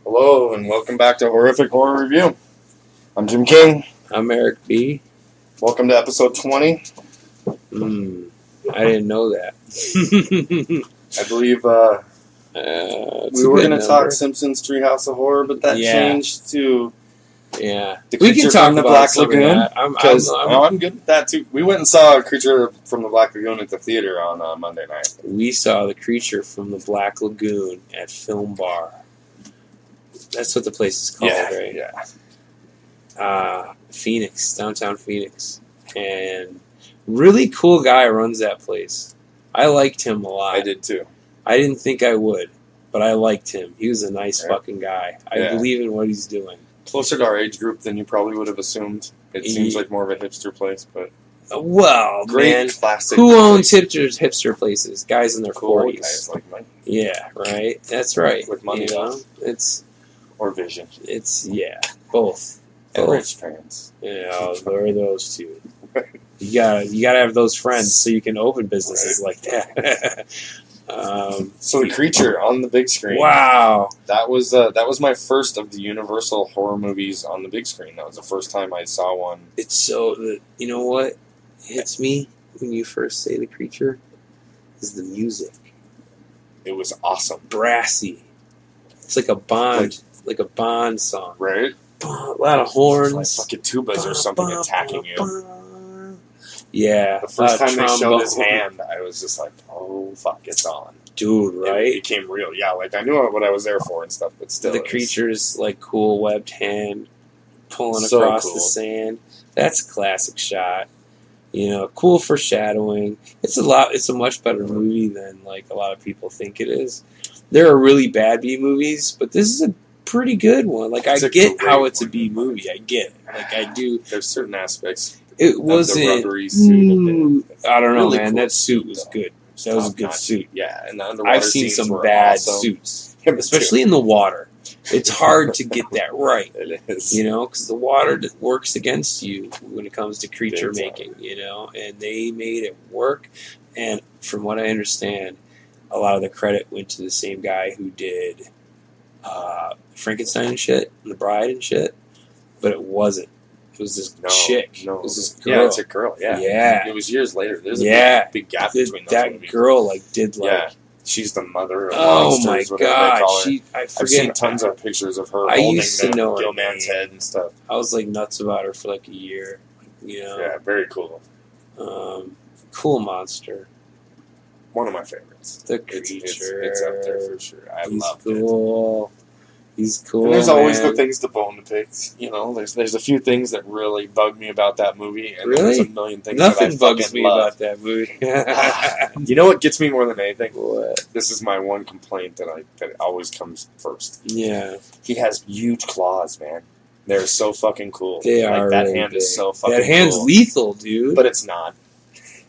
Hello, and welcome back to Horrific Horror Review. I'm Jim King. I'm Eric B. Welcome to episode 20. I didn't know that. I believe It's we a were good going to number. talk Simpsons Treehouse of Horror, but that changed to Yeah. the We creature can talk from the about Black some of Lagoon. that. I'm good with that too. We went and saw a creature from the Black Lagoon at the theater on Monday night. We saw the creature from the Black Lagoon at Film Bar. That's what the place is called, right? Yeah. Phoenix, downtown Phoenix. And really cool guy runs that place. I liked him a lot. I did too. I didn't think I would, but I liked him. He was a nice Yeah. fucking guy. I Yeah. believe in what he's doing. Closer to our age group than you probably would have assumed. It seems like more of a hipster place, but Well, great man. classic. Who owns hipster places? Guys in their cool 40s. guys like Mike Yeah, right. That's right. with money, You know? It's vision, both. and Both. rich parents. Yeah, there are those two. You gotta have those friends so you can open businesses like that. So the creature on the big screen. Wow. That was my first of the Universal horror movies on the big screen. That was the first time I saw one. It's so you know what hits me when you first say the creature is the music. It was awesome, Brassy. It's like a Bond song. right? A lot of horns. Like fucking tubas or something attacking you. Yeah. The first time they showed his trombone. hand, I was just like, "Oh fuck, it's on!" Dude, It right? became real. Yeah, like I knew what I was there for and stuff, but still, The it was- creature's like cool webbed hand pulling So across cool. the sand. That's a classic shot. You know, cool foreshadowing. It's a much better movie than like a lot of people think it is. There are really bad B movies, but this is a pretty good one. Like It's I a get great how it's a one. B movie. I get it. Like I do. There's certain aspects. It The wasn't. rubbery suit. I don't know, Really man. cool That suit was though. good. That was a good Top-notch. suit. Yeah, and the underwater I've seen scenes some were bad awesome. suits, Yeah, me especially in the water. It's hard to get that right. It is. You know, because the water works against you when it comes to creature Big time. making, you know, and they made it work. And from what I understand, a lot of the credit went to the same guy who did Frankenstein and shit, and The Bride and shit, but it wasn't. It was this chick. No, It was this girl. Yeah, it's a girl. Yeah, Yeah. It was years later. There's a Yeah. big gap That- between those that movies. girl did like, Yeah, she's the mother of oh monsters, my whatever they god, call her. I I've forget. seen tons of pictures of her I holding used to the know her Gilman's name. head and stuff. I was like nuts about her for like a year, you know. Yeah, very cool. Cool monster. One of my favorites. The It's creature. it's up there for sure. I He's love it. cool. He's cool. And there's always man. the things to bone to pick. You know, there's a few things that really bug me about that movie, and Really? there's a million things Nothing that I bugs fucking me love. about that movie. You know what gets me more than anything? What? This is my one complaint that always comes first. Yeah, He has huge claws, man. They're so fucking cool. they like, are. that really hand big. is so fucking That hand's cool. lethal, dude. But it's not.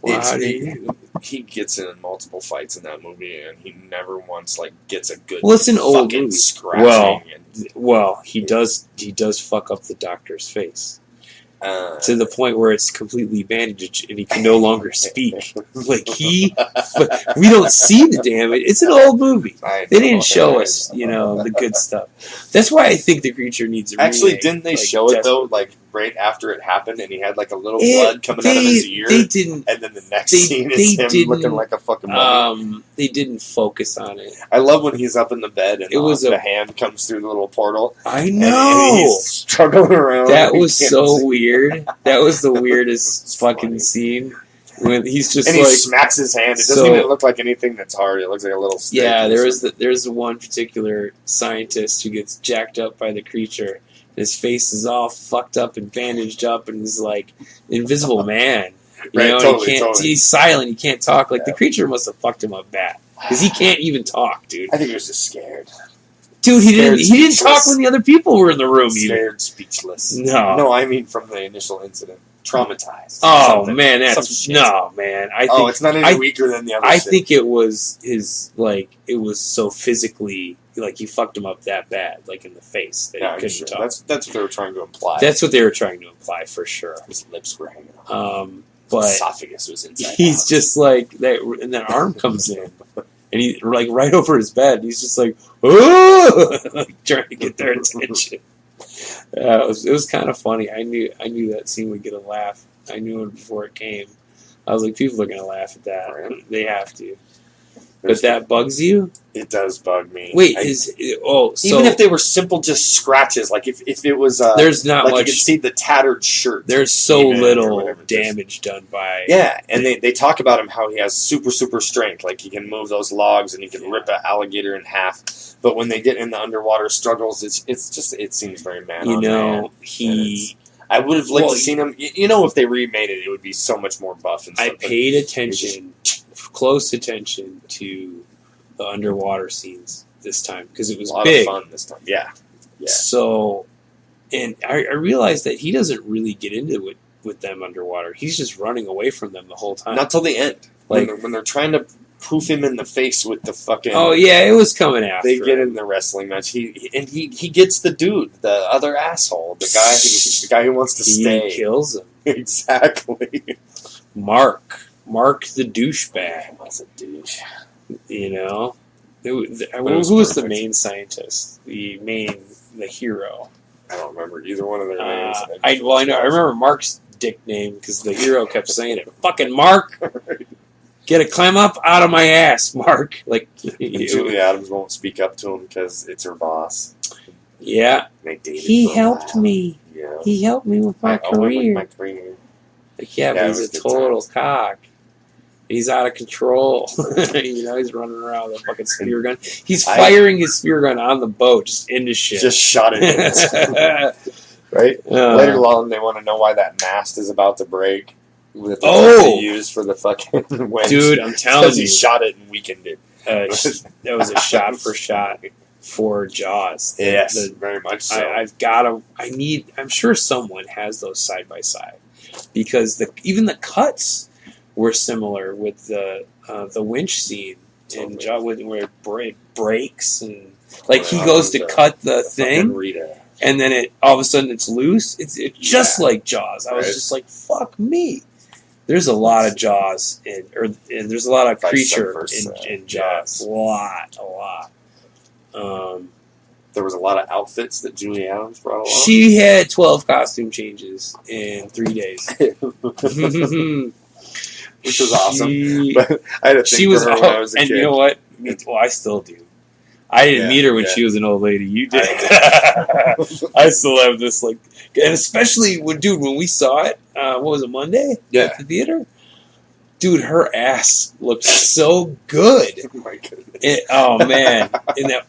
Wow, It's, how do you- he gets in multiple fights in that movie, and he never once gets a good. Well, it's an old fucking movie. scratching. Well, and, well, he does fuck up the doctor's face to the point where it's completely bandaged and he can no longer speak. Like we don't see the damage. It's an old movie. They didn't show us, you know, the good stuff. That's why I think the creature needs a Actually, remake, didn't they like, show it though? desperately. Like right after it happened, and he had like a little blood coming out of his ear. They didn't. And then the next they- scene they is him didn't, looking like a fucking mummy. They didn't focus on it. I love when he's up in the bed and It was the a- hand comes through the little portal. I And know. he's struggling around. That He was can't so see. weird. That was the weirdest It's fucking funny. scene when he's just And like, he smacks his hand. It doesn't So- even look like anything that's hard. It looks like a little stick. yeah. or There's the one particular scientist who gets jacked up by the creature. His face is all fucked up and bandaged up, and he's like Invisible Man. You Right, know, and totally, he can't. totally. He's silent. He can't talk. Like the Yeah. creature must have fucked him up bad because he can't even talk, dude. I think he was just scared. Dude, he didn't. Scared He didn't talk speechless. when the other people were in the room. Even. Scared, speechless. No. No, I mean from the initial incident. Traumatized. Oh Something. man, Some that's shit. no man. I Oh, think it's not any I- weaker than the other I shit. think it was his it was so physically he fucked him up that bad, like in the face that Yeah, he I'm couldn't sure. talk. That's what they were trying to imply. That's what they were trying to imply for sure. His lips were hanging out. But His esophagus was inside he's out. just like that, and then arm comes in, and he like right over his bed. He's just like, oh, like trying to get their attention. It was kind of funny. I knew that scene would get a laugh. I knew it before it came. I was like, people are gonna laugh at that. Right. They have to. But that bugs you? It does bug me. Wait, even if they were simple, just scratches, like if it was, there's not like much. You could see the tattered shirt. There's so little damage done by. Yeah, and they talk about him how he has super strength, like he can move those logs and he can rip an alligator in half. But when they get in the underwater struggles, it seems very man. You know, man. I would have liked to seen him. You know, if they remade it, it would be so much more buff and stuff. I paid close attention to the underwater scenes this time because it was a lot big. of fun this time. Yeah. So, and I realized that he doesn't really get into it with them underwater. He's just running away from them the whole time. Not till the end. Like when they're trying to poof him in the face with the fucking. Oh yeah, it was coming after. They get in the wrestling match. He gets the dude, the other asshole, the guy who wants to stay. He kills him. Exactly. Mark the douchebag. Was a douche. You know, who was the main scientist? The hero. I don't remember either one of their names. I know. I remember Mark's dick name because the hero kept saying it. Fucking Mark. Get a climb up out of my ass, Mark. Like Julie Adams won't speak up to him because it's her boss. Yeah, he helped me. Yeah. He helped me with my career. Like, yeah, but he's a total cock. He's out of control. You know, he's running around with a fucking spear gun. He's firing his spear gun on the boat, just into shit. Just shot it. Right? Later on, they want to know why that mast is about to break. That they use for the fucking winch. Dude, I'm telling you. Because he shot it and weakened it. That was a shot for shot for Jaws. Yes, very much so. I'm sure someone has those side by side. Because even the cuts were similar with the winch scene in Jaws where it breaks and like he goes to cut the thing and then it all of a sudden it's loose. It's just like Jaws. I was just like, fuck me. There's a lot of Jaws and there's a lot of creature in Jaws. A lot. There was a lot of outfits that Julie Adams brought along. She had 12 costume changes in 3 days. Which was awesome. But I had a thing for her when I was a kid. And you know what? Well, I still do. I didn't meet her when she was an old lady. You did. I still have this, like... And especially, when we saw it, what was it, Monday? Yeah. At the theater? Dude, her ass looked so good. Oh, my goodness. Oh, man. In that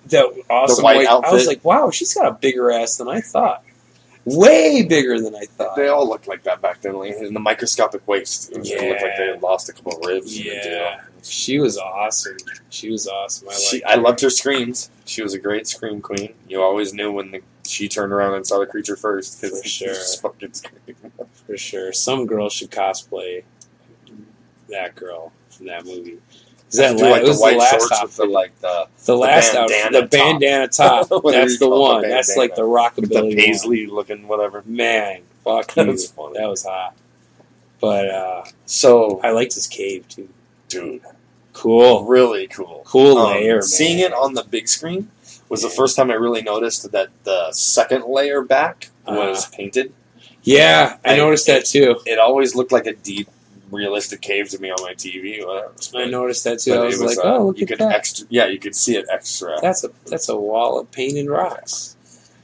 awesome white outfit. I was like, wow, she's got a bigger ass than I thought. Way bigger than I thought. They all looked like that back then. Like, in the microscopic waist. It looked like they had lost a couple of ribs. Yeah. She was awesome. I loved her screams. She was a great scream queen. You always knew when she turned around and saw the creature first. For sure. Fucking scream. For sure. Some girl should cosplay that girl from that movie. That like the white shorts outfit. With the last outfit, the bandana top. That's the one. That's like the rockabilly, the paisley looking whatever. Man, fuck you. That's funny. That was hot. But so I liked his cave too, dude. Cool, really cool. Cool layer. Seeing it on the big screen was the first time I really noticed that the second layer back was painted. Yeah, I noticed that too. It always looked like a deep, realistic cave to me on my TV. I noticed that too. I was like, "Oh, look at that!" You could see it extra. That's a wall of painted rocks,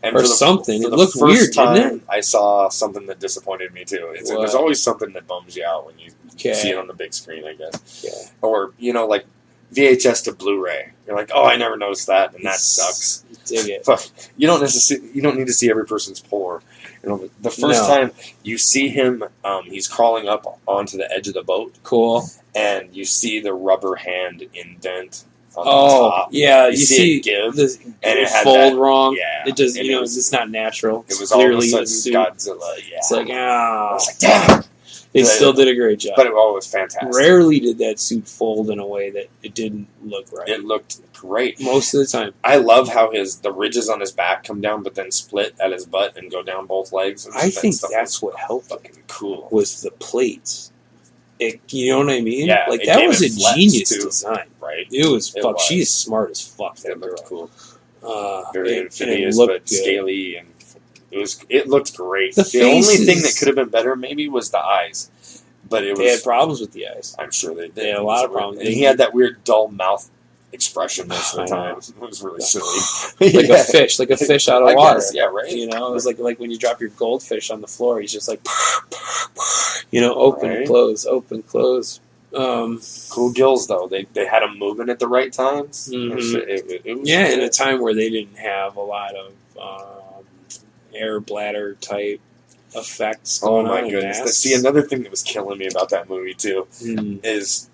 and or something. It looked weird, didn't it? I saw something that disappointed me too. There's always something that bums you out when you see it on the big screen, I guess. Yeah. Or like VHS to Blu-ray. You're like, oh, I never noticed that, and that sucks. Dig it. You don't need to see every person's pore. The first time you see him, he's crawling up onto the edge of the boat. Cool. And you see the rubber hand indent on the top. Yeah, you see it give, and it had fold wrong. Yeah, it does. It's not natural. It was clearly all of a sudden Godzilla. Yeah, it's like I was like, damn. They still did a great job. But it was fantastic. Rarely did that suit fold in a way that it didn't look right. It looked great. Most of the time. I love how the ridges on his back come down but then split at his butt and go down both legs. I think that's what helped fucking cool. Was the plates. You know what I mean? Yeah, like it that gave was a it flex, genius too. design. Right. It was It fuck. was. She's smart as fuck. It looked cool. And Very it amphibious, looked but good. scaly, and it looked great. The The only thing faces- that could have been better maybe was the eyes, but it They had was. problems with the eyes. I'm sure they did. They had a It lot was of problems. And he had that weird dull mouth expression most of I the know. time. It was really silly. Like a fish out of I water. guess, yeah, right. You know, it was like when you drop your goldfish on the floor. He's just like, open, Right. close, open, close. Cool gills though. They had them moving at the right times. Mhm. It was Yeah, good. in a time where they didn't have a lot of air bladder type effects Oh going on. my in goodness! masks. See, another thing that was killing me about that movie too Mm. is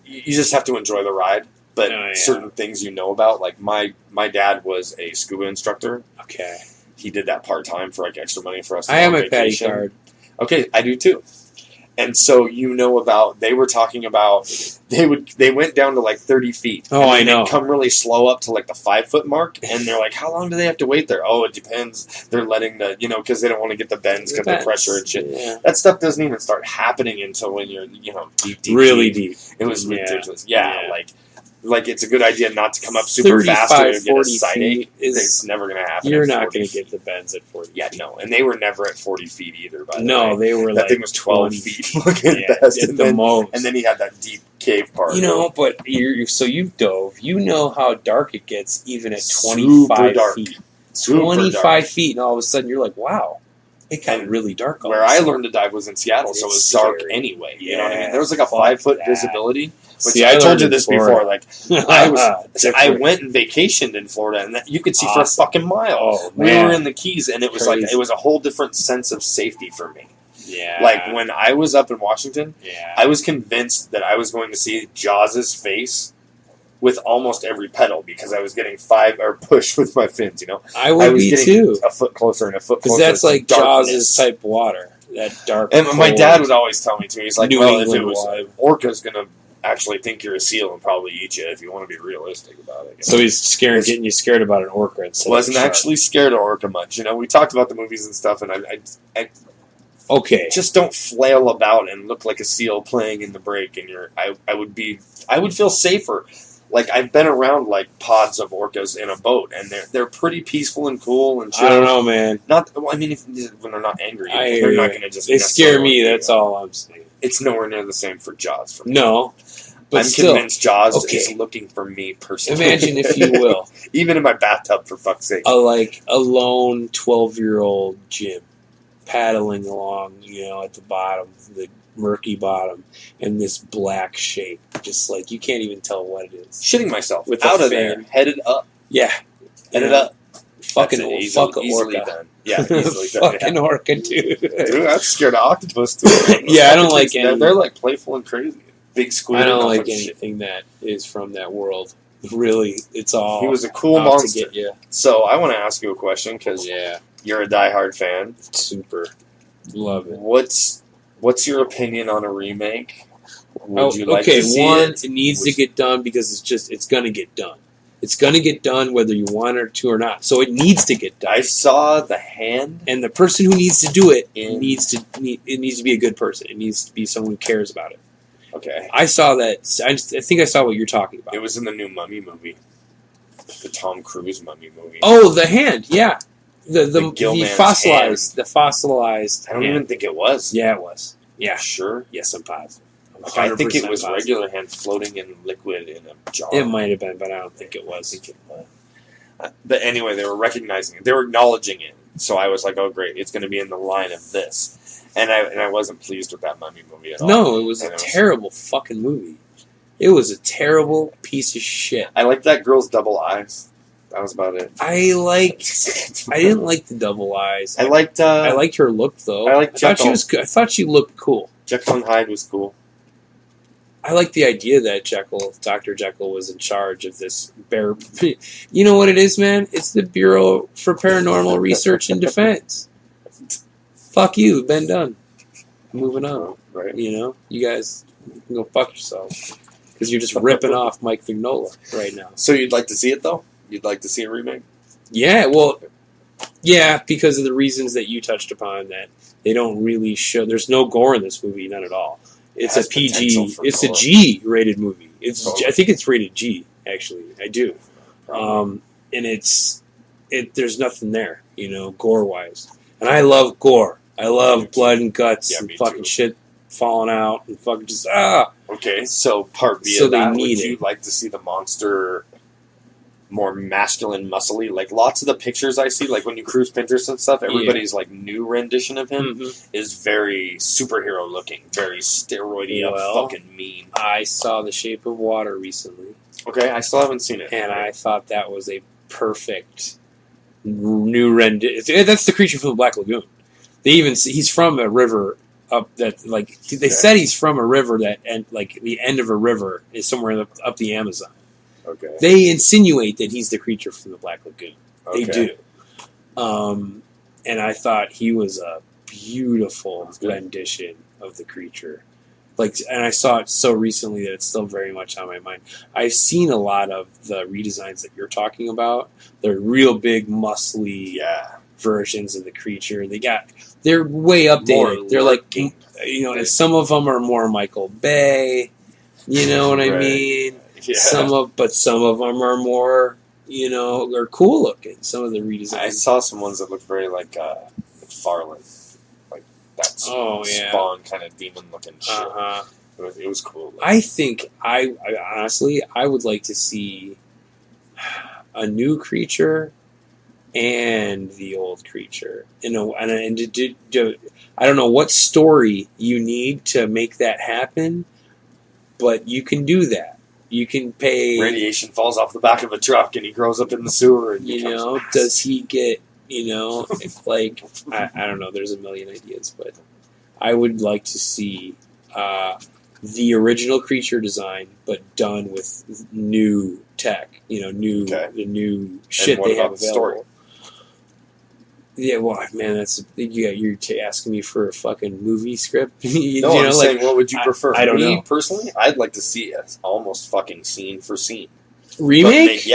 you just have to enjoy the ride. But Oh, yeah. certain things you know about, like my dad was a scuba instructor. Okay. He did that part time for like extra money for us. To I go have on my patty vacation. card. Okay, I do too. And so they were talking about they went down to like 30 feet. Oh, and I then know. they'd come really slow up to like the 5 foot mark, and they're like, "How long do they have to wait there?" Oh, it depends. They're letting because they don't want to get the bends because of the pressure and shit. Yeah. That stuff doesn't even start happening until when you're deep, Really deep. It was Yeah. ridiculous. Yeah, Yeah. like it's a good idea not to come up super fast or 35, you get a 40 side feet ache. is- It's never going to happen. You're at not 40 going to get the bends at 40. Yeah, no, and they were never at 40 feet either. By the No, way. they were That like thing was 12 20 feet fucking yeah, best, at and the then most. he had that deep cave part. But so you've dove. You know how dark it gets even at Super 25 dark. feet. Super 25 dark. feet, and all of a sudden you're like, wow, it got And really dark. all Where of a I sudden. learned to dive was in Seattle, so it was It's dark scary. anyway. You know what I mean? Yeah, There was like a fuck 5 foot that. visibility. Which See, I told learned you in this Florida. before. Like I Different. went and vacationed in Florida, and you could see for a Awesome. fucking mile. Oh, We man. were in the Keys, and it was Crazy. like it was a whole different sense of safety for me. Yeah. Like when I was up in Washington, Yeah. I was convinced that I was going to see Jaws' face with almost every pedal because I was getting pushed with my fins. I I would was be getting too. a foot closer and a foot Because closer. that's to like darkness. Jaws' type water. That dark. And my cold. dad would always tell me too. He's like, New "Well, if England it was water. orca's gonna actually think you're a seal and probably eat you if you want to be realistic about it." So he's getting you scared about an orca instead Wasn't of a shark. actually scared of orca much. We talked about the movies and stuff, and I Okay. just don't flail about and look like a seal playing in the break. And I would feel safer. Like I've been around like pods of orcas in a boat, and they're pretty peaceful and cool and chill. I don't know, man. Not, well, I mean, when they're not angry, I they're hear not you. going to just. They scare me. necessarily- That's all I'm saying. It's nowhere near the same for Jaws for me. No, but I'm still, convinced Jaws okay. is looking for me personally. imagine if you will, Even in my bathtub, for fuck's sake. a lone 12-year-old Jim paddling along, at the bottom, the murky bottom, and this black shape, just like you can't even tell what it is. Shitting myself. With Out a of there. fan. Headed up. Yeah, Headed up. Fucking That's it. fuck a Easily orca. done. Yeah, easily done. Fucking orca, dude. Dude, I'm scared of octopus too. Yeah, I don't like They're, any- they're like playful and crazy. Big squid. I don't and all like that shit. anything that is from that world. Really, it's all. He was a cool out to monster. get you. So I want to ask you a question because Yeah, you're a diehard fan. super. Love it. What's your opinion on a remake? Would you like okay, to see one, it? it needs to get done because it's going to get done. It's going to get done whether you want it to or not. So it needs to get done. I saw The Hand. And the person who needs to do it In- needs to be a good person. It needs to be someone who cares about it. Okay. I saw that. I think I saw what you're talking about. It was in the new Mummy movie. The Tom Cruise Mummy movie. Oh, the hand. Yeah, the Gilman's fossilized. hand. The fossilized. I don't hand. even think it was. Yeah, it was. Yeah. Sure. Yes, I'm positive. I'm Okay, I think it 100% was positive. regular hand floating in liquid in a jar. It might have been, but I don't think it was. I think it was. But anyway, they were recognizing it. They were acknowledging it. So I was like, "Oh, great! It's going to be in the line of this." And I wasn't pleased with that Mummy movie at all. No, it was And a terrible fucking movie. It was a terrible piece of shit. I liked that girl's double eyes. That was about it. I didn't like the double eyes. I liked. I liked her look though. I liked thought she Jekyll. was. I thought she looked cool. Jekyll and Hyde was cool. I like the idea that Dr. Jekyll was in charge of this bear. You know what it is, man? It's the Bureau for Paranormal Research and Defense. Fuck you, been done. Moving on. Right. You guys can go fuck yourselves because you're just ripping off Mike Vignola right now. So you'd like to see it though? You'd like to see a remake? Yeah, well, yeah, because of the reasons that you touched upon, that they don't really show. There's no gore in this movie, none at all. It's has a PG. potential for It's a gore. G-rated movie. It's. Totally. I think it's rated G. Actually, I do. Probably. And there's nothing there, gore wise. And I love gore. I love blood and guts and fucking shit falling out and fucking just Okay, so part B So of that, they need would you like to see the monster more masculine, muscly? Like lots of the pictures I see, like when you cruise Pinterest and stuff, everybody's like new rendition of him is very superhero looking, very steroidy up, fucking mean. I saw The Shape of Water recently. Okay, I still haven't seen it. And I thought that was a perfect new rendition. That's the creature from the Black Lagoon. He's from a river up that, like, they said he's from a river that, and like the end of a river is somewhere up the Amazon. Okay. They insinuate that he's the creature from the Black Lagoon. Okay. They do. And I thought he was a beautiful rendition of the creature. And I saw it so recently that it's still very much on my mind. I've seen a lot of the redesigns that you're talking about. They're real big, muscly versions of the creature. They're way updated. They're like, and some of them are more Michael Bay. You know what I mean? Yeah. Some of them are more, they're cool looking. Some of the redesigns. I saw some ones that looked very like Farland. That Spawn kind of demon looking shit. It was cool. I think I honestly would like to see a new creature and the old creature. I don't know what story you need to make that happen, but you can do that. You can pay. Radiation falls off the back of a truck and he grows up in the sewer. And does he get? I don't know. There's a million ideas, but I would like to see the original creature design, but done with new tech. The new shit they have available. Story? Yeah, well, man, you're asking me for a fucking movie script. I'm saying, what would you prefer? I don't know. Personally, I'd like to see it almost fucking scene for scene remake.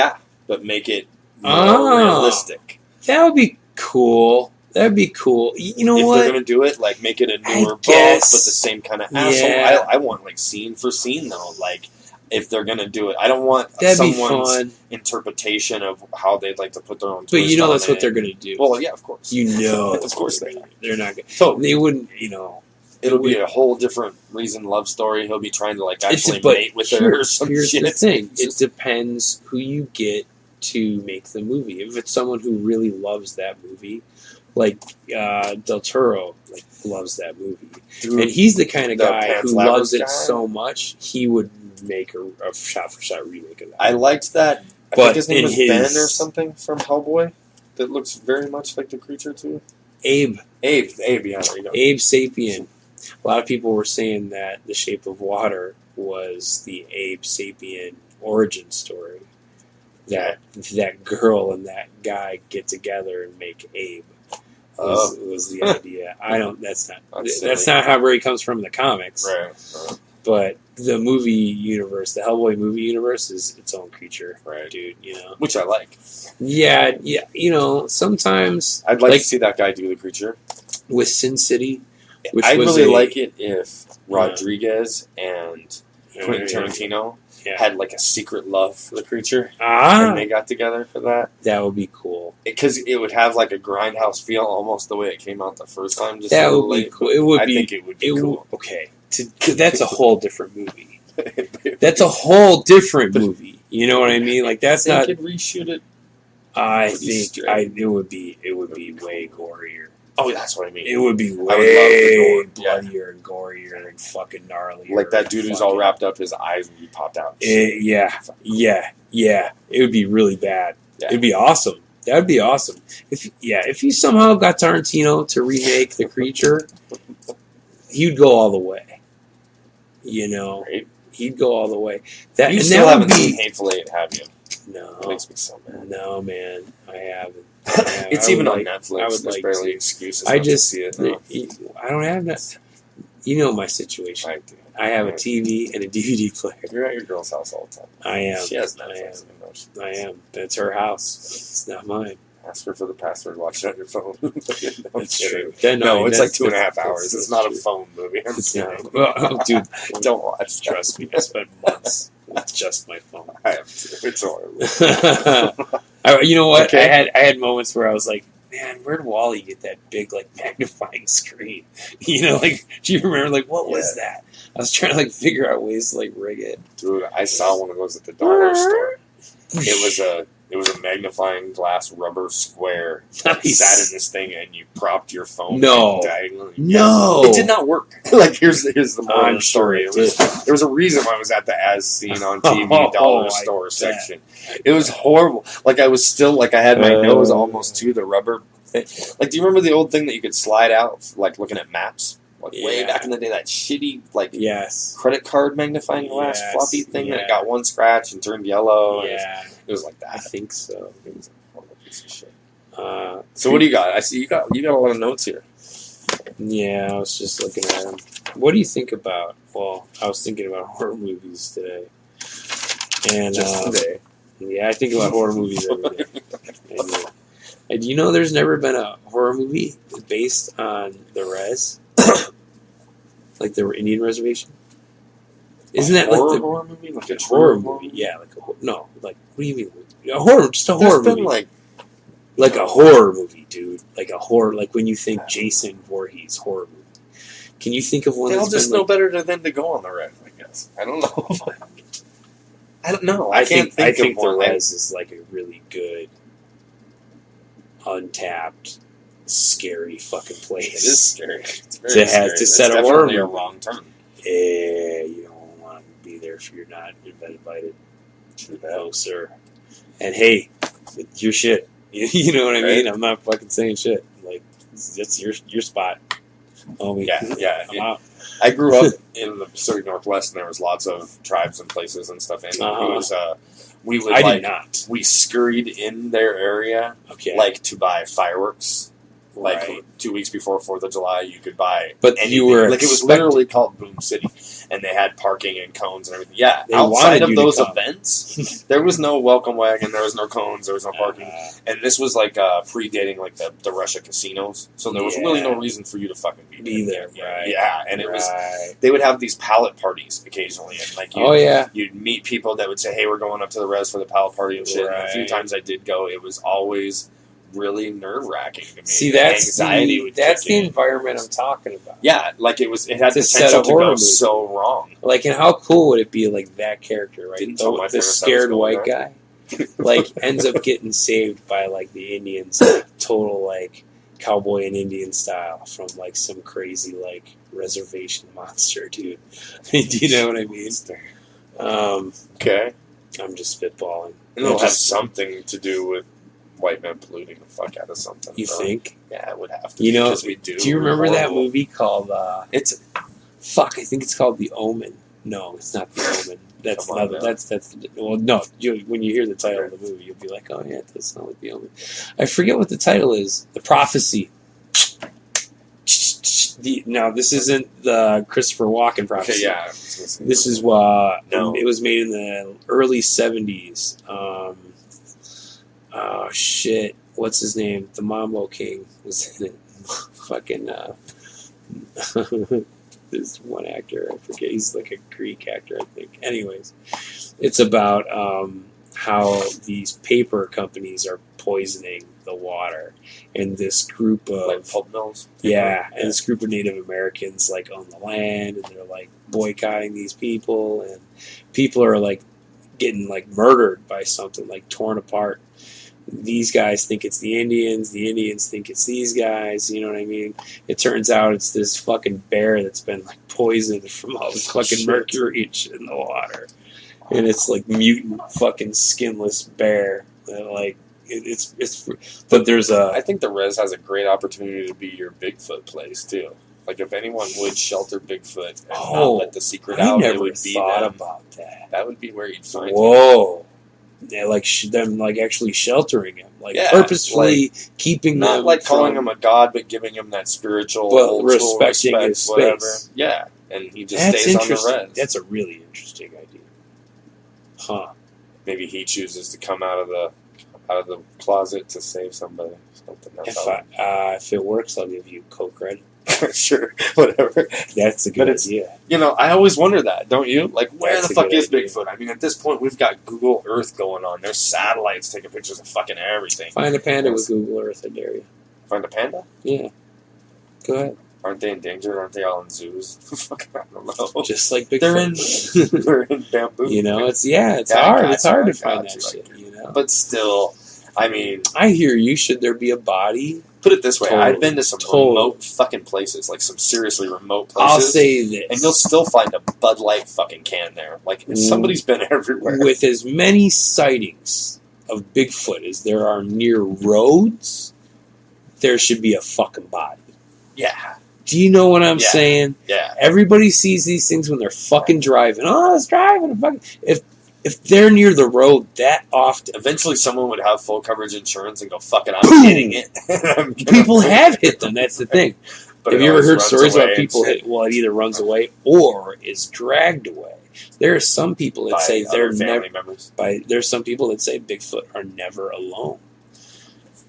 But make it more realistic. That would be cool. That'd be cool. You know if what? If they're going to do it, like, make it a newer boat, but the same kind of asshole. I want, like, scene for scene, though. Like, if they're going to do it. I don't want someone's interpretation of how they'd like to put their own twist on that's what they're going to do. Well, yeah, of course. Of course they are. They're not going to. So, they wouldn't, It'll be a whole different reason love story. He'll be trying to, like, actually mate with her or some here's shit. The thing. It depends who you get to make the movie. If it's someone who really loves that movie, like Del Toro, loves that movie, and he's the kind of guy who loves it so much, he would make a shot-for-shot remake of that. I liked that. I but think his name was Ben or something from Hellboy. That looks very much like the creature too. Abe. Yeah, there you go. Abe Sapien. A lot of people were saying that The Shape of Water was the Abe Sapien origin story. That girl and that guy get together and make Abe was the idea. That's not how where he comes from in the comics. Right. But the movie universe, the Hellboy movie universe, is its own creature, dude. Which I like. Yeah. Sometimes I'd like to see that guy do the creature with Sin City. I'd really like it if Rodriguez and Quentin Tarantino had like a secret love for the creature, and they got together for that. That would be cool because it would have like a grindhouse feel, almost the way it came out the first time. That would be cool. I think it would be cool. Okay, that's a whole different movie. That's a whole different movie. You know what I mean? Like that's not. They could reshoot it. I think it would be way gorier. Oh, that's what I mean. It would be way bloodier and gorier and fucking gnarlier. Like that dude who's all wrapped up, his eyes would be popped out. Yeah. It would be really bad. Yeah. It'd be awesome. That would be awesome. If you somehow got Tarantino to remake The Creature, he'd go all the way. Right? He'd go all the way. You still haven't seen Hateful Eight, have you? No. That makes me so mad. No, man. I haven't. It's even on Netflix. I would There's barely excuses to see it. No. I don't have that. You know my situation. I do. I have a TV and a DVD player. You're at your girl's house all the time. I am. She has Netflix. I am. That's her house. It's not mine. Ask her for the password. Watch it on your phone. That's kidding. true. No, it's like 2.5 hours. It's not true. a phone movie. I'm It's kidding. not. Well, dude, Don't watch. trust me. I spent months with just my phone. I have to. It's horrible. You know what? Okay. I had moments where I was like, man, where'd Wally get that big like magnifying screen? You know, like, do you remember like what was that? I was trying to like figure out ways to like rig it. Dude, I saw one of those at the dollar store. It was a magnifying glass rubber square that Nice. sat in this thing, and you propped your phone No. diagonally. No, It did not work. Like here's the moral I'm of the story. sure it There was a reason why I was at the as seen on TV dollar I store bet. section. It was horrible. Like I was still like I had my nose almost to the rubber thing. Like, do you remember the old thing that you could slide out, like looking at maps? Like way Yeah. back in the day, that shitty like yes, credit card magnifying glass Yes, floppy thing that yeah. got one scratch and turned yellow. and yeah, it was like I that. think so. It was a horrible piece of shit. Uh, So what do you got? I see you got a lot of notes here. Yeah, I was just looking at them. What do you think about? Well, I was thinking about horror movies today, and Just today. yeah, I think about horror movies every day. And do you know there's never been a horror movie based on the res, like the Indian reservation? Isn't that like the horror movie? Like a horror true movie? Yeah, like no, like what do you mean? A horror, just a There's horror been movie. Like a horror movie, dude. Like a horror, like when you think Jason Voorhees horror movie. Can you think of one they all that's just been know like, better than to go on the red, I guess. I don't know. I don't know. I can't think think the of one. Res is like a really good, untapped, scary fucking place. It is scary. It's very To scary. have to It's set a horror definitely a movie. wrong turn. You don't want to be there if you're not invited. True that. No, sir. And hey, it's your shit. You know what I mean? I'm not fucking saying shit. Like, that's your spot. Homie. Yeah. I'm out. I grew up in the Pacific Northwest, and there was lots of tribes and places and stuff. And it was, we would I did not. we scurried in their area, Okay. like to buy fireworks. Like Right. 2 weeks before 4th of July, you could buy. But anything. you were like it was expected- literally called Boom City, and they had parking and cones and everything. Yeah, They outside wanted of you to those come. events, there was no welcome wagon, there was no cones, there was no parking, and this was like predating like the Russia casinos, so there was really no reason for you to fucking be there. Right. Yeah, and it was Right. they would have these pallet parties occasionally, and like Oh yeah. you'd meet people that would say, "Hey, we're going up to the res for the pallet party and shit." And a few Right. times I did go, it was always really nerve wracking to me. See, The that's anxiety the, would that's kick the in. environment I'm talking about. Yeah, like it had To set potential a to horror go movie. so wrong. Like, and how cool would it be, like that character, right? Didn't tell my The parents I was scared going white guy, like ends up getting saved by like the Indians, like total like cowboy and Indian style from like some crazy like reservation monster, dude. Do you know what I mean? Okay. I'm just spitballing. And it'll I have just- something to do with white men polluting the fuck out of something. You though. think? Yeah, it would have to. You know? because we do. Do you We're remember that horrible. movie called? It's Fuck, I think it's called The Omen. No, it's not The Omen. That's Come on not, now. that's well, no. When you hear the title of the movie, you'll be like, oh yeah, it does sound like The Omen. I forget what the title is. The Prophecy. No, this isn't the Christopher Walken prophecy. okay. Yeah. This is No. It was made in the early 70s. Oh shit, what's his name? The Mambo King was in it. Fucking this one actor, I forget. He's like a Greek actor, I think. Anyways, it's about how these paper companies are poisoning the water, and this group of like pulp mills. and this group of Native Americans like own the land, and they're like boycotting these people, and people are like getting like murdered by something, like torn apart. These guys think it's the Indians think it's these guys, you know what I mean? It turns out it's this fucking bear that's been like poisoned from all the fucking Shit. mercury and shit in the water. And it's like mutant fucking skinless bear. And like it's but there's I a think the res has a great opportunity to be your Bigfoot place too. Like if anyone would shelter Bigfoot and not let the secret I out, it never would be thought them. about that. That would be where you'd find him. Whoa. Yeah, like them like actually sheltering him, like Yeah, purposefully keeping Not them like calling from- him a god, but giving him that spiritual, But old school respecting respect, his whatever. space. Yeah, and he just That's stays on the interesting. res. That's a really interesting idea. Huh. Maybe he chooses to come out of the out of the closet to save somebody. Something If it works, I'll give you co-credit. Sure, whatever. That's a good idea. You know, I always wonder that, don't you? Like, where That's the a fuck good is idea. Bigfoot? I mean, at this point, we've got Google Earth going on. There's satellites taking pictures of fucking everything. Find a panda with Google Earth, I dare you. Find a panda? Yeah. Go ahead. Aren't they endangered? Aren't they all in zoos? Fucking, I don't know. Just like Bigfoot. They're in bamboo. You know, it's Yeah, hard. I It's hard to got find you, that shit. You know. But still, I mean, I hear you. Should there be a body? put it this way: Totally. I've been to some remote fucking places, like some seriously remote places. I'll say this, and you'll still find a Bud Light fucking can there. Like somebody's been everywhere. With as many sightings of Bigfoot as there are near roads, there should be a fucking body. Yeah, Do you know what I'm Yeah. saying? yeah. Everybody sees these things when they're fucking driving. Oh, I was driving. If they're near the road that often, Eventually, someone would have full coverage insurance and go, "Fuck it, I'm Boom! hitting it." I'm gonna- people have hit them. That's the thing. But Have it you ever always heard runs stories away about and people shit. hit? Well, it either runs away or is dragged away. There are some people that By say other they're family never. members. There's some people that say Bigfoot are never alone,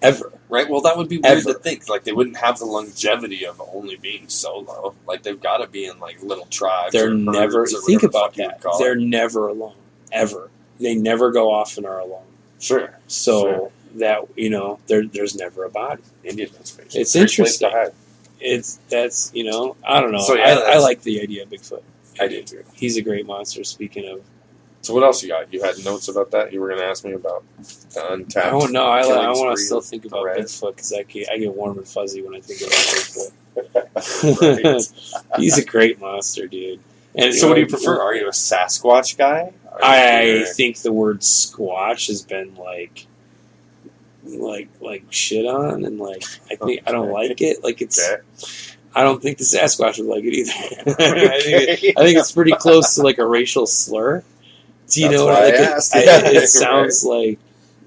ever. Right? Well, that would be weird Ever. to think. Like, they wouldn't have the longevity of only being solo. Like, they've got to be in, like, little tribes. They're or never. herds or Think whatever the about fuck you would that. call They're it. never alone, ever. They never go off and are alone. Sure. So Sure. that there's never a body. Indian reservation. It's Great place interesting. to hide. I don't know. So, yeah, I that's- like the idea of Bigfoot. I do, too. He's a great monster. Speaking of, So, what else you got? You had notes about that? You were going to ask me about the untapped. I want killing to spree still of think the about red? Bigfoot because I get warm and fuzzy when I think about Bigfoot. Right. He's a great monster, dude. And So, what do you prefer? Are you a Sasquatch guy? I think the word squatch has been like shit on, and I don't like it. Like it's. Okay. I don't think the Sasquatch would like it either. I think it's pretty close to like a racial slur. Do you That's know why what I like asked. it sounds like?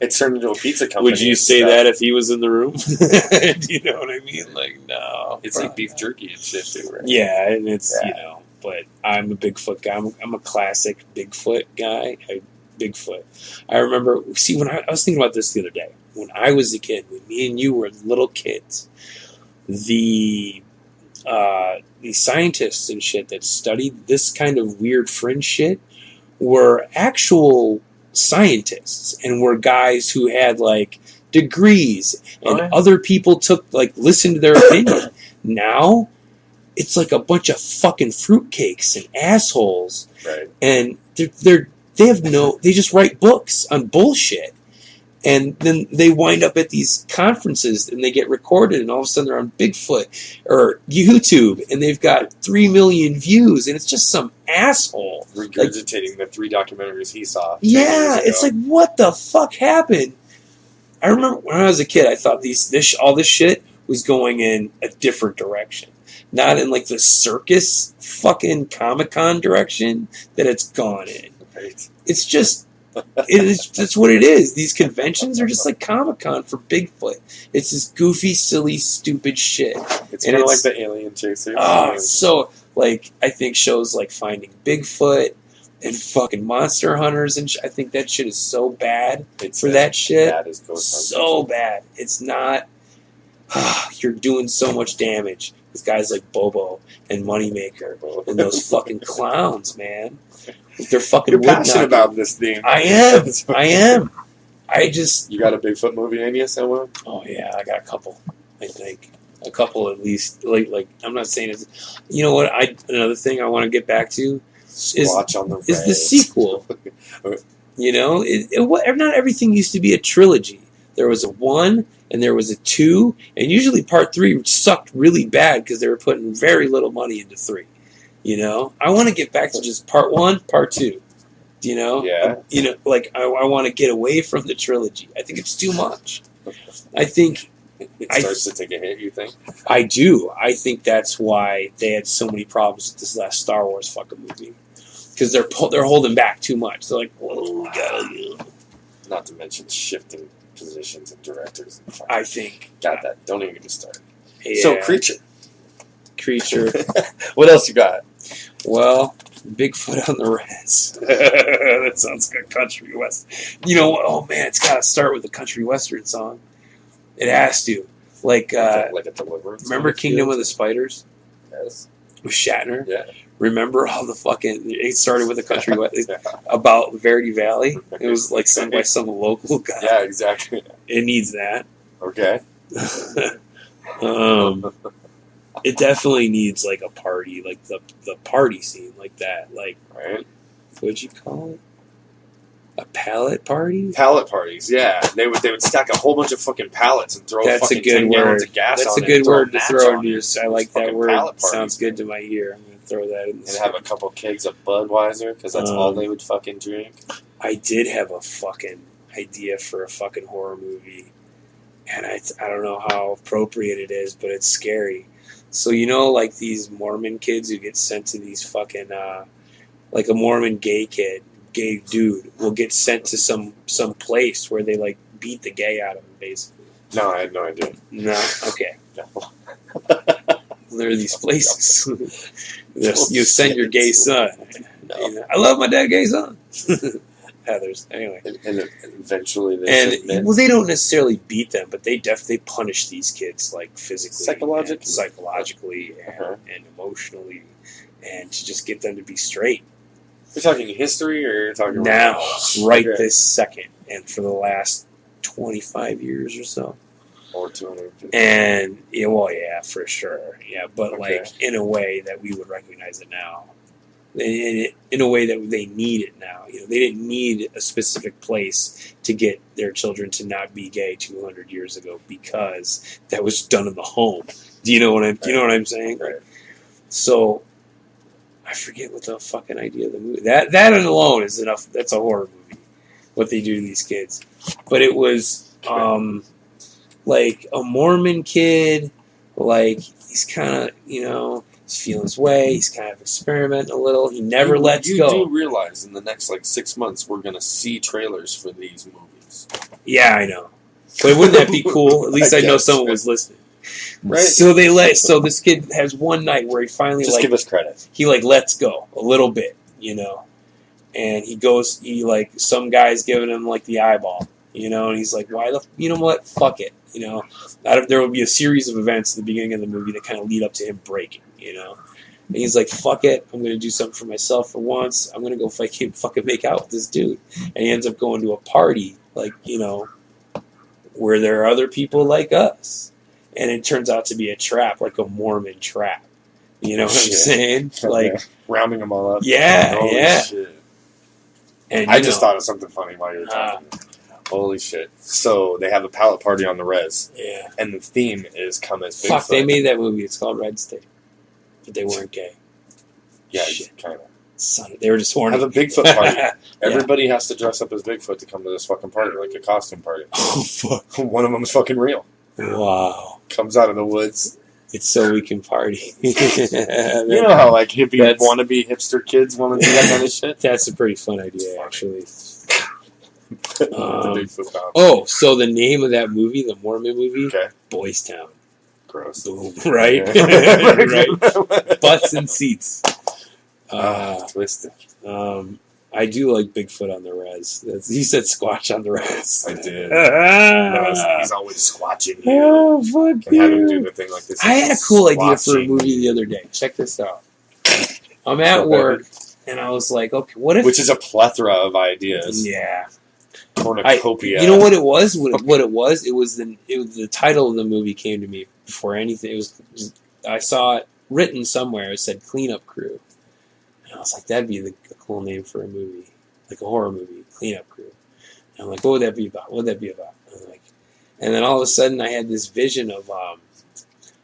It turned into a pizza company. Would you say that if he was in the room? Do you know what I mean? Like, no. It's like beef jerky and shit, too, right? Yeah, and it's Yeah. But I'm a Bigfoot guy. I'm a classic Bigfoot guy. Bigfoot. I remember. See, when I was thinking about this the other day. When I was a kid, when me and you were little kids, the scientists and shit that studied this kind of weird fringe shit were actual scientists and were guys who had like degrees and other people listened to their opinion. Now it's like a bunch of fucking fruitcakes and assholes, Right. and they just write books on bullshit. And then they wind up at these conferences and they get recorded, and all of a sudden they're on Bigfoot or YouTube, and they've got 3 million views, and it's just some asshole Regurgitating the 3 documentaries he saw. 10 Yeah, years it's ago. like, what the fuck happened? I remember when I was a kid, I thought all this shit was going in a different direction, not in like the circus fucking Comic-Con direction that it's gone in. Right. It's just. That's what it is. These conventions are just like Comic-Con for Bigfoot. It's this goofy, silly, stupid shit. It's And kind of it's- like the Alien Chaser. So, I think shows like Finding Bigfoot and fucking Monster Hunters, and I think that shit is so bad It's for that shit. bad as Ghost So bad. It's not. You're doing so much damage with guys like Bobo and Moneymaker Hunter. and those fucking clowns, man. With their fucking You're wood passionate knocking. about this theme. I am. I just. You got a Bigfoot movie in you somewhere? Oh yeah, I got a couple. I think a couple at least. Like I'm not saying it's. You know what? Another thing I want to get back to Squatch on the is the Reds. sequel. You know, not everything used to be a trilogy. There was a 1 and there was a 2, and usually part 3 sucked really bad because they were putting very little money into 3. You know, I want to get back to just part 1, part 2. You know, Yeah. You know, like I want to get away from the trilogy. I think it's too much. I think It starts to take a hit, you think? I do. I think that's why they had so many problems with this last Star Wars fucking movie, because they're holding back too much. They're like, "Whoa, we gotta." Not to mention shifting positions of directors. And I think. got that. Don't even get me started. Yeah, So, Creature. creature. What else you got? Well, Bigfoot on the Res. That sounds good. Country West. You know what? Oh man, it's got to start with a country western song. It has to. Like a Deliverance. Remember Kingdom of the Spiders? Yes. With Shatner? Yeah. Remember how it started with a country west about Verity Valley? It was like sung by some local guy. Yeah, exactly. It needs that. Okay. It definitely needs like a party, like the party scene, like that. Like, right? What'd you call it? A pallet party? Pallet parties, yeah. They would stack a whole bunch of fucking pallets and throw That's fucking a good 10 word. gallons of gas That's on a it. good word to throw into your. I like that word. Pallet Sounds good to my ear. I'm going to throw that in. And have a couple kegs of Budweiser because that's all they would fucking drink. I did have a fucking idea for a fucking horror movie, and I don't know how appropriate it is, but it's scary. So you know, like these Mormon kids who get sent to these fucking, like a Mormon gay dude will get sent to some place where they like beat the gay out of him, basically. No, I had no idea. No, okay. No. There are these places. You send your gay son. No. You know, I love my dad, gay son. Heathers. Anyway, and eventually they they don't necessarily beat them, but they punish these kids like physically, psychologically, and emotionally, and to just get them to be straight. You're talking history, or you're talking now, this second, and for the last 25 years or so, or 250. And for sure, but like in a way that we would recognize it now. In a way that they need it now. You know, they didn't need a specific place to get their children to not be gay 200 years ago because that was done in the home. Do you know what I'm saying? Right. So I forget what the fucking idea of the movie. That alone is enough. That's a horror movie. What they do to these kids, but it was like a Mormon kid. Like he's kind of he's feeling his way. He's kind of experimenting a little. He never lets go. You do realize in the next 6 months we're going to see trailers for these movies. Yeah, I know. But wouldn't that be cool? At least I know someone was listening. Right. So this kid has one night where he finally just give us credit. He lets go a little bit, and he goes. Some guy's giving him the eyeball, and he's like, "Why you know what? Fuck it." There will be a series of events at the beginning of the movie that kind of lead up to him breaking, And he's like, fuck it, I'm going to do something for myself for once. I'm going to go fucking make out with this dude. And he ends up going to a party, where there are other people like us. And it turns out to be a trap, like a Mormon trap. You know what I'm saying? Rounding them all up. Yeah, Holy shit. And I just thought of something funny while you were talking. Holy shit. So they have a pallet party on the res. Yeah. And the theme is come as Bigfoot. Fuck, they made that movie. It's called Red State. But they weren't gay. Yeah, kind of. Son, they were just horny. Have a Bigfoot party. Everybody has to dress up as Bigfoot to come to this fucking party, like a costume party. Oh, fuck. One of them is fucking real. Wow. Comes out of the woods. It's so we can party. You know how hippie wannabe hipster kids want to do that kind of shit? That's a pretty fun idea, actually. So the name of that movie, the Mormon movie, Boys Town. Gross. Boom. Right? Right. Butts and seats. Twisted. I do like Bigfoot on the res. You said Squatch on the res. I did. He's always squatching you. Oh, fuck and have him do the thing like this. I had a cool idea for a movie the other day. Check this out. I'm at work, and I was like, okay, what if... Which is a plethora of ideas. Yeah. Cornucopia. You know what it was? What it was? It was the title of the movie came to me before anything. I saw it written somewhere. It said Cleanup Crew. And I was like, that'd be a cool name for a movie. Like a horror movie. Cleanup Crew. And I'm like, what would that be about? And then all of a sudden I had this vision of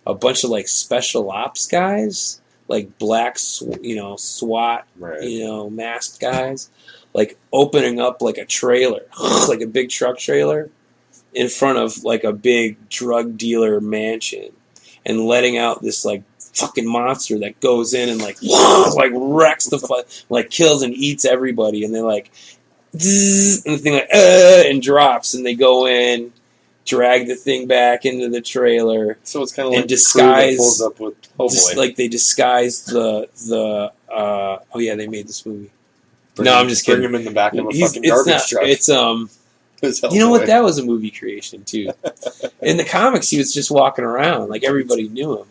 a bunch of special ops guys. Like black, SWAT, masked guys. Opening up a trailer, like a big truck trailer, in front of a big drug dealer mansion, and letting out this fucking monster that goes in and wrecks the kills and eats everybody, and they zzz, and the thing and drops, and they go in, drag the thing back into the trailer. So it's kind of and like disguise, the crew that pulls up with. Oh boy! Like they disguised the. Oh yeah, they made this movie. I'm just kidding. Bring him in the back of a fucking garbage truck. It's You know what? That was a movie creation too. In the comics, he was just walking around like everybody knew him.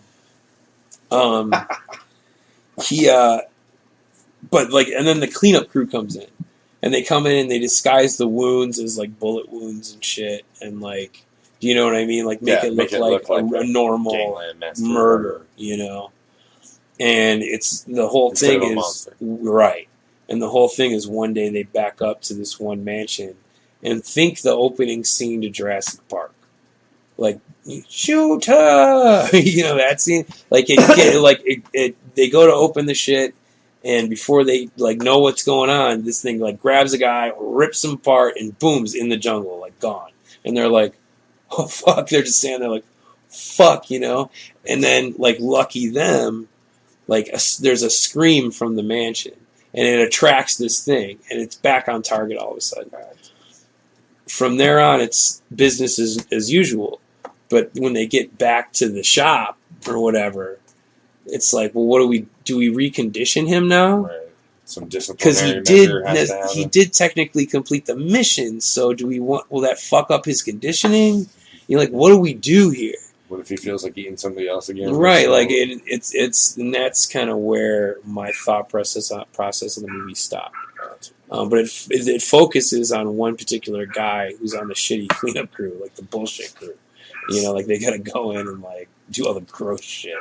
But like, and then the cleanup crew comes in, and they come in and they disguise the wounds as like bullet wounds and shit, and like, do you know what I mean? Like make it look like a normal murder, you know. And it's the whole thing is right, and the whole thing is one day they back up to this one mansion. And think the opening scene to Jurassic Park, like shoot her, you know that scene. Like they go to open the shit, and before they like know what's going on, this thing like grabs a guy, rips him apart, and boom's in the jungle, like gone. And they're like, oh fuck, they're just standing there like, fuck, you know. And then like lucky them, like there's a scream from the mansion, and it attracts this thing, and it's back on target all of a sudden. From there on, it's business as usual. But when they get back to the shop or whatever, it's like, well, what do we recondition him now? Right. Some disciplinary because he did technically complete the mission. So will that fuck up his conditioning? You're like, what do we do here? What if he feels like eating somebody else again? Right, like it's and that's kind of where my thought process of the movie stopped. But it focuses on one particular guy who's on the shitty cleanup crew, like the bullshit crew. You know, like they gotta go in and like do all the gross shit.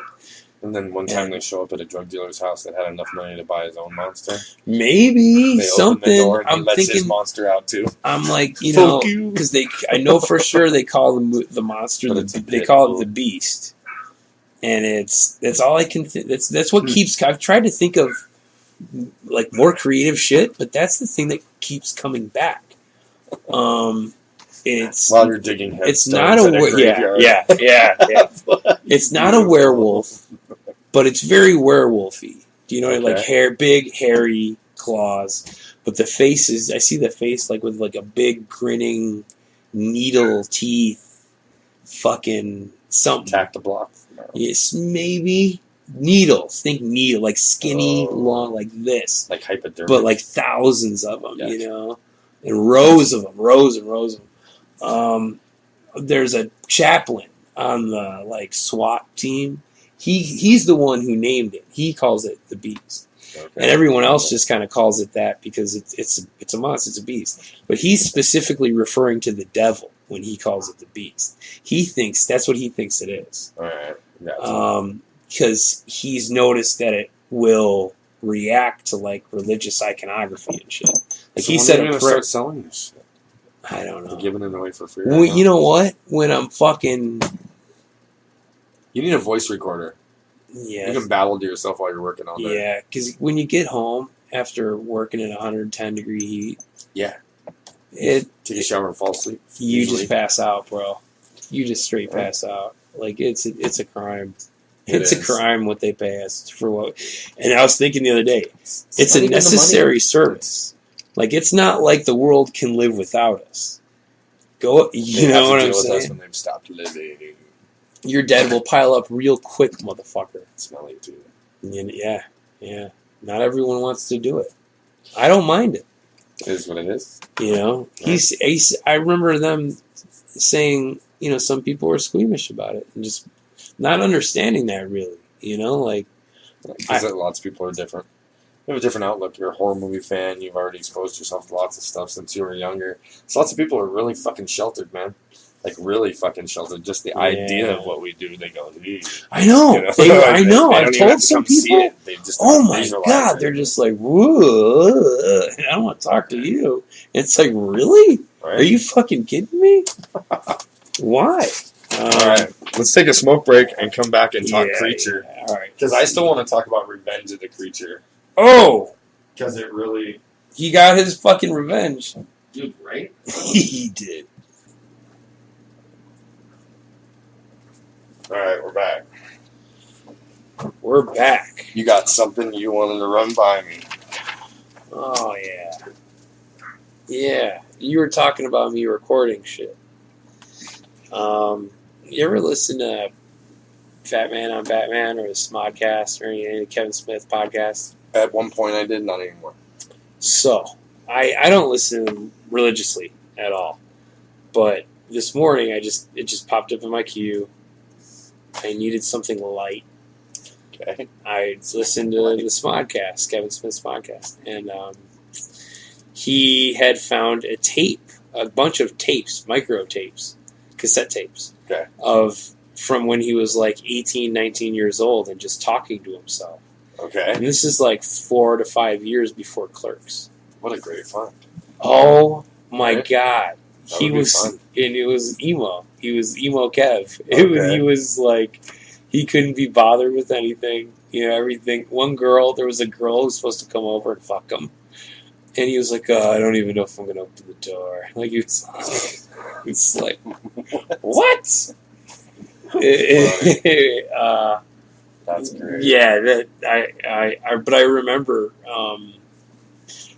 And then one time they show up at a drug dealer's house that had enough money to buy his own monster. Maybe they something. Open the door and he lets his monster out too. I'm like, you know, because I know for sure they call the monster they call it the Beast, and that's all I can. That's what keeps. I've tried to think of like more creative shit, but that's the thing that keeps coming back. It's while you're digging headstones. It's not yeah. It's not a werewolf, but it's very werewolfy. Do you know like big hairy claws, but the face is. I see the face like with like a big grinning needle teeth, fucking something. Attack the block. No. Yes, maybe. Needles. Think needle, like skinny, long, like this. Like hypodermic. But like thousands of them, you know? And rows of them, rows and rows of them. There's a chaplain on the like SWAT team. He's the one who named it. He calls it the Beast. Okay. And everyone else just kind of calls it that because it's a monster, it's a beast. But he's specifically referring to the devil when he calls it the Beast. He thinks that's what he thinks it is. All right. Gotcha. Because he's noticed that it will react to like religious iconography and shit. Like so he said, going to start selling this shit. I don't know. They're giving it away for free. Well, you know what? When I'm fucking, you need a voice recorder. Yeah, you can babble to yourself while you're working all day. Yeah, because when you get home after working in 110 degree heat, take a shower and fall asleep. You just pass out, bro. You just straight pass out. Like it's a crime. It's a crime what they pay us for what. And I was thinking the other day, it's a necessary service. Like it's not like the world can live without us. You know what I'm saying? When they've stopped living, your dead will pile up real quick, motherfucker. Smelly too. Yeah. Not everyone wants to do it. I don't mind it. It is what it is. You know, I remember them saying, you know, some people were squeamish about it and just not understanding that really. You know, like because lots of people are different. You have a different outlook. You're a horror movie fan. You've already exposed yourself to lots of stuff since you were younger. So lots of people are really fucking sheltered, man. Like really fucking sheltered. Just the idea of what we do, they go, eee. I know. You know? I know. I've told some people. Oh my god, they're just like, whoa. I don't want to talk to you. It's like, really? Right? Are you fucking kidding me? Why? All right, let's take a smoke break and come back and talk creature. All right, because I still want to talk about Revenge of the Creature. Oh, because it really he got his fucking revenge, dude. Right? He did. All right, we're back. We're back. You got something you wanted to run by me? Oh yeah. You were talking about me recording shit. You ever listen to Fat Man on Batman or the Smodcast or any of the Kevin Smith podcasts? At one point I did, not anymore. So, I don't listen to them religiously at all. But this morning, it just popped up in my queue. I needed something light. Okay. I listened to the Smodcast, Kevin Smith's podcast, and he had found a bunch of tapes, micro tapes, cassette tapes, okay, from when he was like 18, 19 years old and just talking to himself. Okay. And this is like 4 to 5 years before Clerks. What a great find. Oh my God. That would be fun. And it was emo. He was emo Kev. Okay. He was like, he couldn't be bothered with anything. You know, everything. There was a girl who was supposed to come over and fuck him. And he was like, I don't even know if I'm going to open the door. Like, it's like, what? That's great. Yeah, but I remember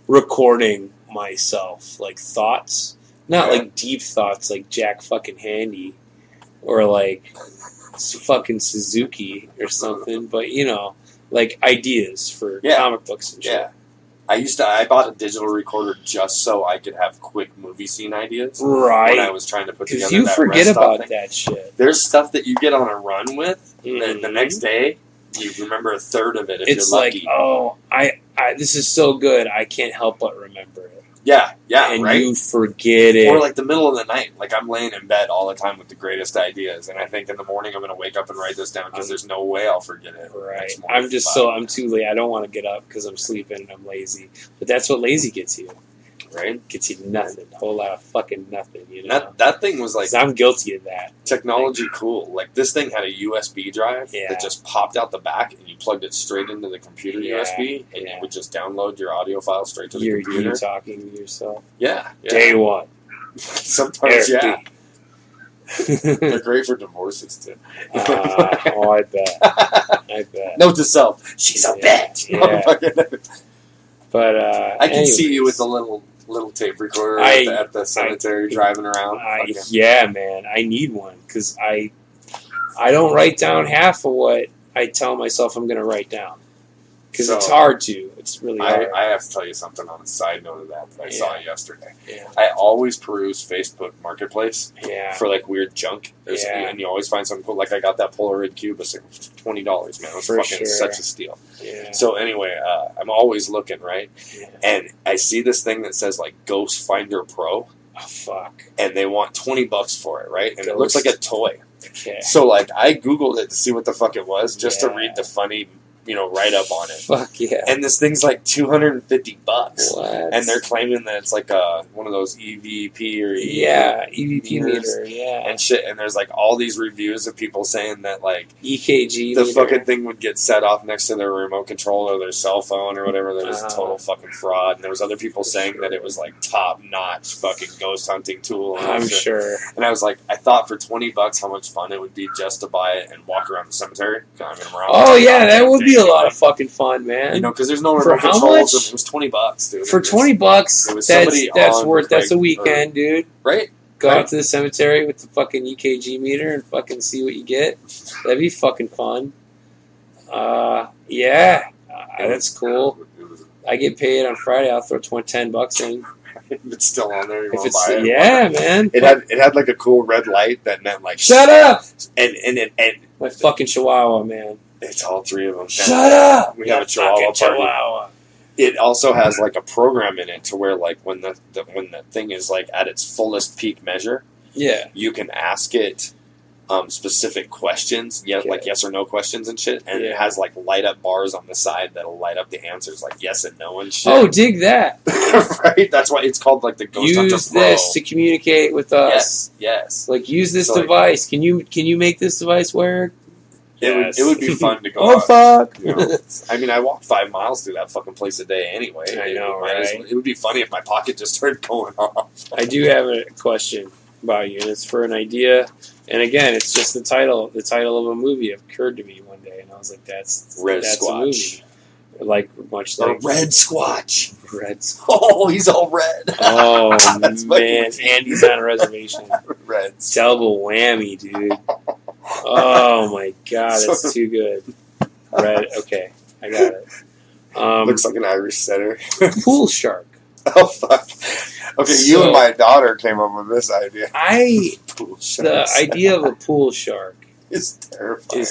recording myself, like thoughts, not like deep thoughts like Jack fucking Handy or like fucking Suzuki or something, but you know, like ideas for comic books and shit. Yeah. I bought a digital recorder just so I could have quick movie scene ideas. Right. When I was trying to put together because you that forget rest stop about thing. that shit. There's stuff that you get on a run with, and the next day you remember a third of it if It's you're lucky. like, oh, I this is so good, I can't help but remember it. Yeah, And right? you forget it. Or like the middle of the night. Like I'm laying in bed all the time with the greatest ideas, and I think in the morning I'm going to wake up and write this down because there's no way I'll forget it. Right. next morning. I'm too late. I don't want to get up because I'm sleeping and I'm lazy. But that's what lazy gets you. Right? Gets you nothing. A whole lot of fucking nothing, you know? That thing was like 'Cause I'm guilty of that. technology cool. Like this thing had a USB drive Yeah. that just popped out the back, and you plugged it straight into the computer Yeah, USB, and you would just download your audio file straight to the You're computer. talking to yourself. Yeah. Day one. Sometimes, Eric They're great for divorces too. I bet. Note to self: she's a bitch. Yeah. But I can see you with a little tape recorder at the cemetery driving around. Yeah, man, I need one because I don't write down half of what I tell myself I'm going to write down because it's hard to. It's really hard. I have to tell you something on a side note of that I saw yesterday. Yeah. I always peruse Facebook Marketplace for like weird junk. And you always find something cool. Like I got that Polaroid cube. It's like $20, man. It was fucking such a steal. Yeah. So anyway, I'm always looking, right? Yeah. And I see this thing that says like Ghost Finder Pro. Oh, fuck. And they want $20 for it, right? And it looks like a toy. Okay. So like I Googled it to see what the fuck it was just to read the funny write up on it. Fuck yeah. And this thing's like $250. What? And they're claiming that it's like one of those EVP or EVP meter, and shit. And there's like all these reviews of people saying that like EKG the fucking thing would get set off next to their remote control or their cell phone or whatever. That was a total fucking fraud. And there was other people saying that it was like top notch fucking ghost hunting tool. And I'm sure. And I was like, I thought for $20 how much fun it would be just to buy it and walk around the cemetery. Oh yeah, that would be a lot of fucking fun, man. You know, because there's no for remote how controls. much? It was $20, dude. For $20, that's worth. That's a weekend, dude. Right? Go out to the cemetery with the fucking EKG meter and fucking see what you get. That'd be fucking fun. That's cool. I get paid on Friday. I'll throw $10 in. If it's still on there, you If want to it's buy it. yeah, man. It had like a cool red light that meant like shut up. And My fucking Chihuahua, man. it's all three of them. Shut up. We have a Chihuahua party. Chihuahua. It also has like a program in it to where like when the thing is like at its fullest peak measure, you can ask it specific questions, like yes or no questions and shit, and it has like light up bars on the side that'll light up the answers like yes and no and shit. Oh, dig that! Right, that's why it's called like the Ghost Hunter Use Pro. this to communicate with us. Yes. Like use this device. Can you make this device work? It would be fun to go. Oh fuck! You know? I mean, I walk 5 miles through that fucking place a day anyway. I know, right? It would be funny if my pocket just started going off. I do have a question about you, and it's for an idea. And again, it's just the title. The title of a movie occurred to me one day, and I was like, "That's Red that's Squatch. a movie." Like much like Red Squatch. Red Squatch. Oh, he's all red. Oh That's man, Andy's on a reservation. Reds. Double whammy, dude. Oh my god, that's too good. Red. Okay, I got it. Looks like an Irish setter. Pool shark. Oh fuck. Okay, you and my daughter came up with this idea. Pool The idea of a pool shark is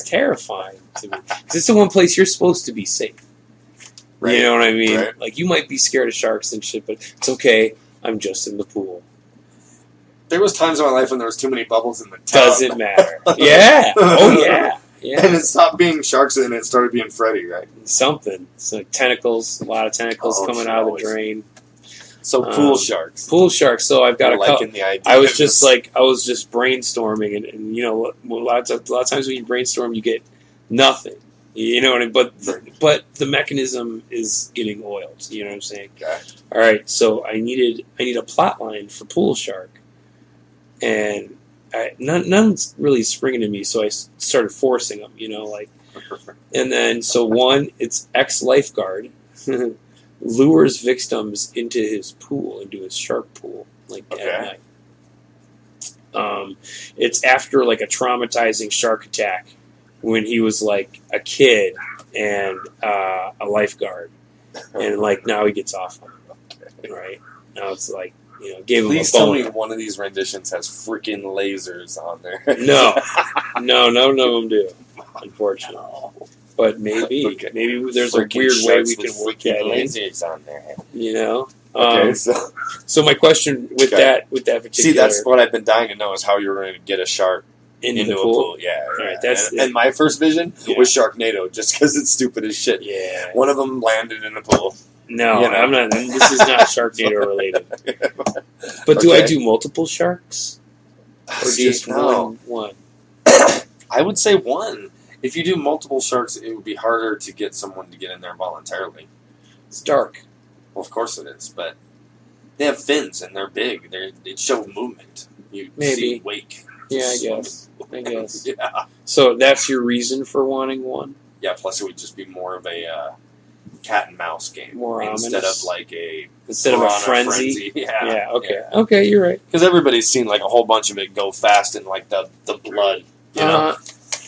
terrifying to me. 'Cause it's the one place you're supposed to be safe. Right. You know what I mean? Right. Like, you might be scared of sharks and shit, but it's okay. I'm just in the pool. There was times in my life when there was too many bubbles in the tub. Doesn't matter. Yeah. Oh, yeah. Yeah. And it stopped being sharks and it started being Freddy, right? Something. It's like tentacles, a lot of tentacles coming out of the drain. So pool sharks. Pool sharks. So I've got a couple. The idea I was just brainstorming, and you know, a lot of times when you brainstorm, you get nothing. You know what I mean? But the mechanism is getting oiled. You know what I'm saying? Okay. All right. So I need a plot line for pool shark, and none's really springing to me. So I started forcing them. You know, like, and then so one, it's ex-lifeguard lures victims into his pool, into his shark pool, like at night. It's after like a traumatizing shark attack when he was like a kid and a lifeguard, and like now he gets off, right? Now it's like, you know, gave Please him a tell boner. me one of these renditions has freaking lasers on there. No, none of them do, unfortunately. But maybe there's a weird way we can work that in. Lasers on there. You know. Okay, so my question with that particular. See, that's what I've been dying to know is how you're going to get a shark into the a pool. pool. Yeah, All right, and my first vision was Sharknado, just because it's stupid as shit. Yeah. One of them landed in a pool. No, You know. I'm not. This is not Sharknado related. But do I do multiple sharks, or just one? I would say one. If you do multiple sharks, it would be harder to get someone to get in there voluntarily. It's dark. Well, of course it is, but they have fins and they're big. They show movement. You see wake. Yeah, I guess. Yeah. So that's your reason for wanting one? Yeah, plus it would just be more of a cat and mouse game. More instead ominous. of like a frenzy. Yeah. Okay. Yeah. Okay, you're right. Because everybody's seen like a whole bunch of it go fast in like the blood. You know?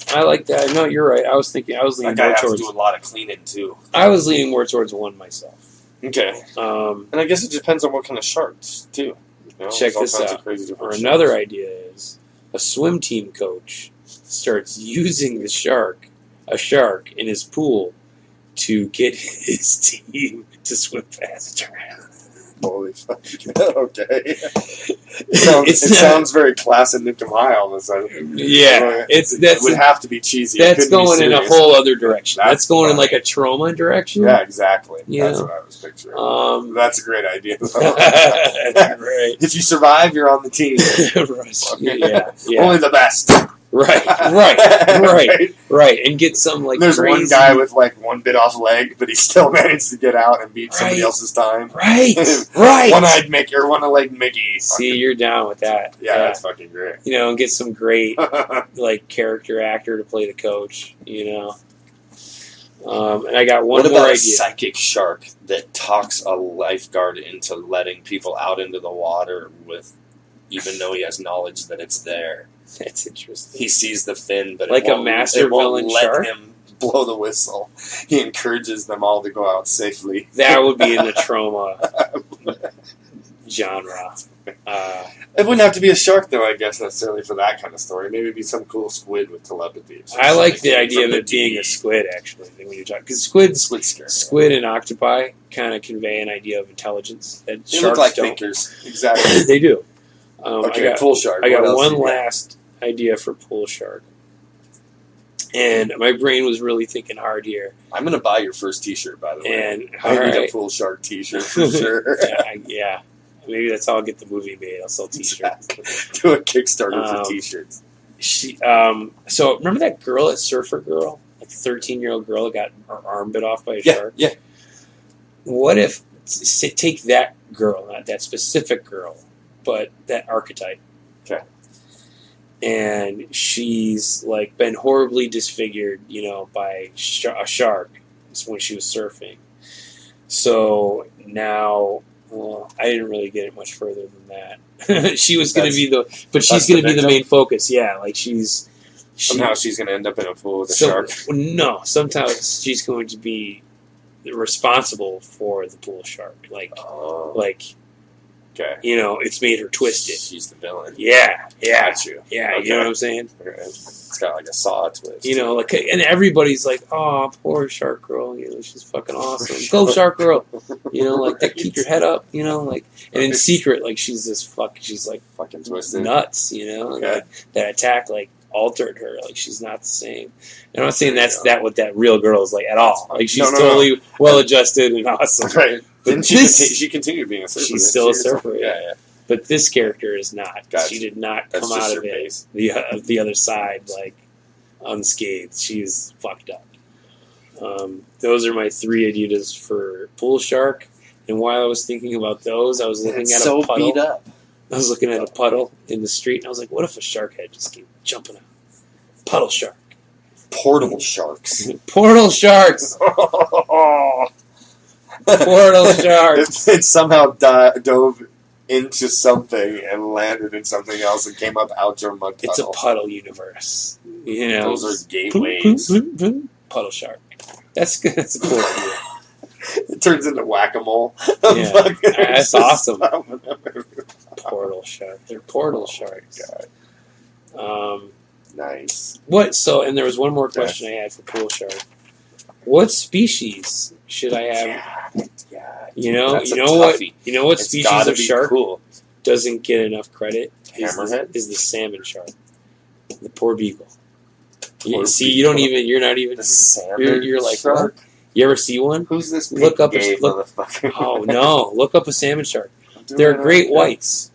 I like that. No, you're right. I was leaning that more guy has towards. to do a lot of cleaning too. I was leaning more towards one myself. Okay. And I guess it depends on what kind of sharks too. You know, check this out. Or another idea is a swim team coach starts using a shark in his pool to get his team to swim faster. Holy fuck. Okay. It sounds very Class of Nick Mile. Yeah. It would have to be cheesy. That's going in a whole other direction. That's going in like a trauma direction. Yeah, exactly. Yeah. That's what I was picturing. That's a great idea. Right. If you survive, you're on the team. Yeah. Only the best. Right. And get some like. There's crazy... one guy with like one bit off leg, but he still managed to get out and beat somebody else's time. Right. One-eyed Mickey or one-legged Mickey. See, you're down with that. Yeah, that's fucking great. You know, and get some great like character actor to play the coach. You know. And I got one more idea. What about a psychic shark that talks a lifeguard into letting people out into the water even though he has knowledge that it's there? That's interesting. He sees the fin, but like a master villain shark. Let him blow the whistle. He encourages them all to go out safely. That would be in the trauma genre. It wouldn't have to be a shark, though, I guess, necessarily for that kind of story. Maybe it'd be some cool squid with telepathy. I like the idea of it being a squid, actually, when you're talking. Because squid and octopi kind of convey an idea of intelligence that they sharks look like don't. thinkers. Exactly. They do. Pool shark. I got one last idea for pool shark. And my brain was really thinking hard here. I'm going to buy your first t-shirt, by the way. And I need a pool shark t-shirt for sure. Yeah. Maybe that's how I'll get the movie made. I'll sell t-shirts. Do a Kickstarter for t-shirts. So remember that girl, that surfer girl? Like 13-year-old girl that got her arm bit off by a shark? Yeah. What if, take that girl, not that specific girl, but that archetype. Okay. And she's like been horribly disfigured, by a shark when she was surfing. So now Well, I didn't really get it much further than that. She was going to be she's the going to be the victim? main focus. Yeah, like Somehow she's going to end up in a pool with a so, shark. No, sometimes she's going to be responsible for the pool shark. Like, Okay. it's made her twisted. She's the villain. Yeah. Got you. Yeah, Okay. you know what I'm saying? It's got like a saw twist. And everybody's like, "Oh, poor shark girl. She's fucking awesome. Go shark girl." That keep your head up. And in secret, like she's like fucking twisted. nuts. Okay. That attack like altered her. Like she's not the same. And I'm not saying that's what that real girl is like at all. Like she's totally well adjusted and awesome. Right. But Didn't she continued being a surfer? She's still a surfer. Yeah. But this character is not. Gotcha. She did not That's come just out of her it base. the other side like unscathed. She's fucked up. Those are my 3 Adidas for Pool Shark. And while I was thinking about those, I was looking at a puddle. Beat up. I was looking at a puddle in the street, and I was like, "What if a shark head just came jumping out? Puddle shark, Portable sharks. portal sharks, portal sharks." It somehow dove into something and landed in something else and came up out your mud puddle. It's a puddle universe. Those are gateways. Puddle shark. That's good. That's a cool idea. It turns into whack-a-mole. Yeah, that's awesome. Portal shark. They're portal sharks. Nice. And there was one more question I had for pool shark. What species should I have? Yeah. You know what It's species gotta of be shark cool. doesn't get enough credit? Hammerhead? Is the salmon shark. The poor beagle. Poor You're not even. The salmon You're like, shark? what? You ever see one? Who's this Look up motherfucker? Oh no! Look up a salmon shark. They're great whites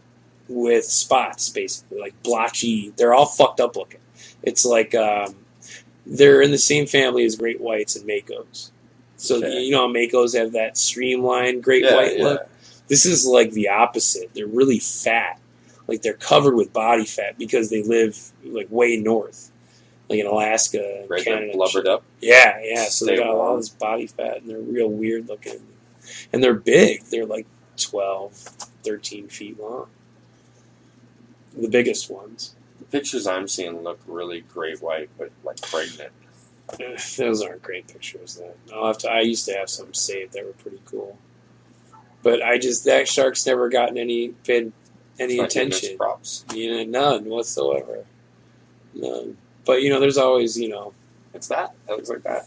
with spots, basically, like blotchy. They're all fucked up looking. It's like they're in the same family as great whites and makos. So how makos have that streamlined great white look. This is like the opposite. They're really fat, like they're covered with body fat because they live like way north, like in Alaska and Canada. Blubbered up. Yeah. So they got all this body fat and they're real weird looking, and they're big. They're like 12, 13 feet long. The biggest ones. The pictures I'm seeing look really great white, but like pregnant. Those aren't great pictures. I used to have some saved that were pretty cool, but that shark's never gotten any attention. Props. None whatsoever. None. But there's always It's that. That looks like that.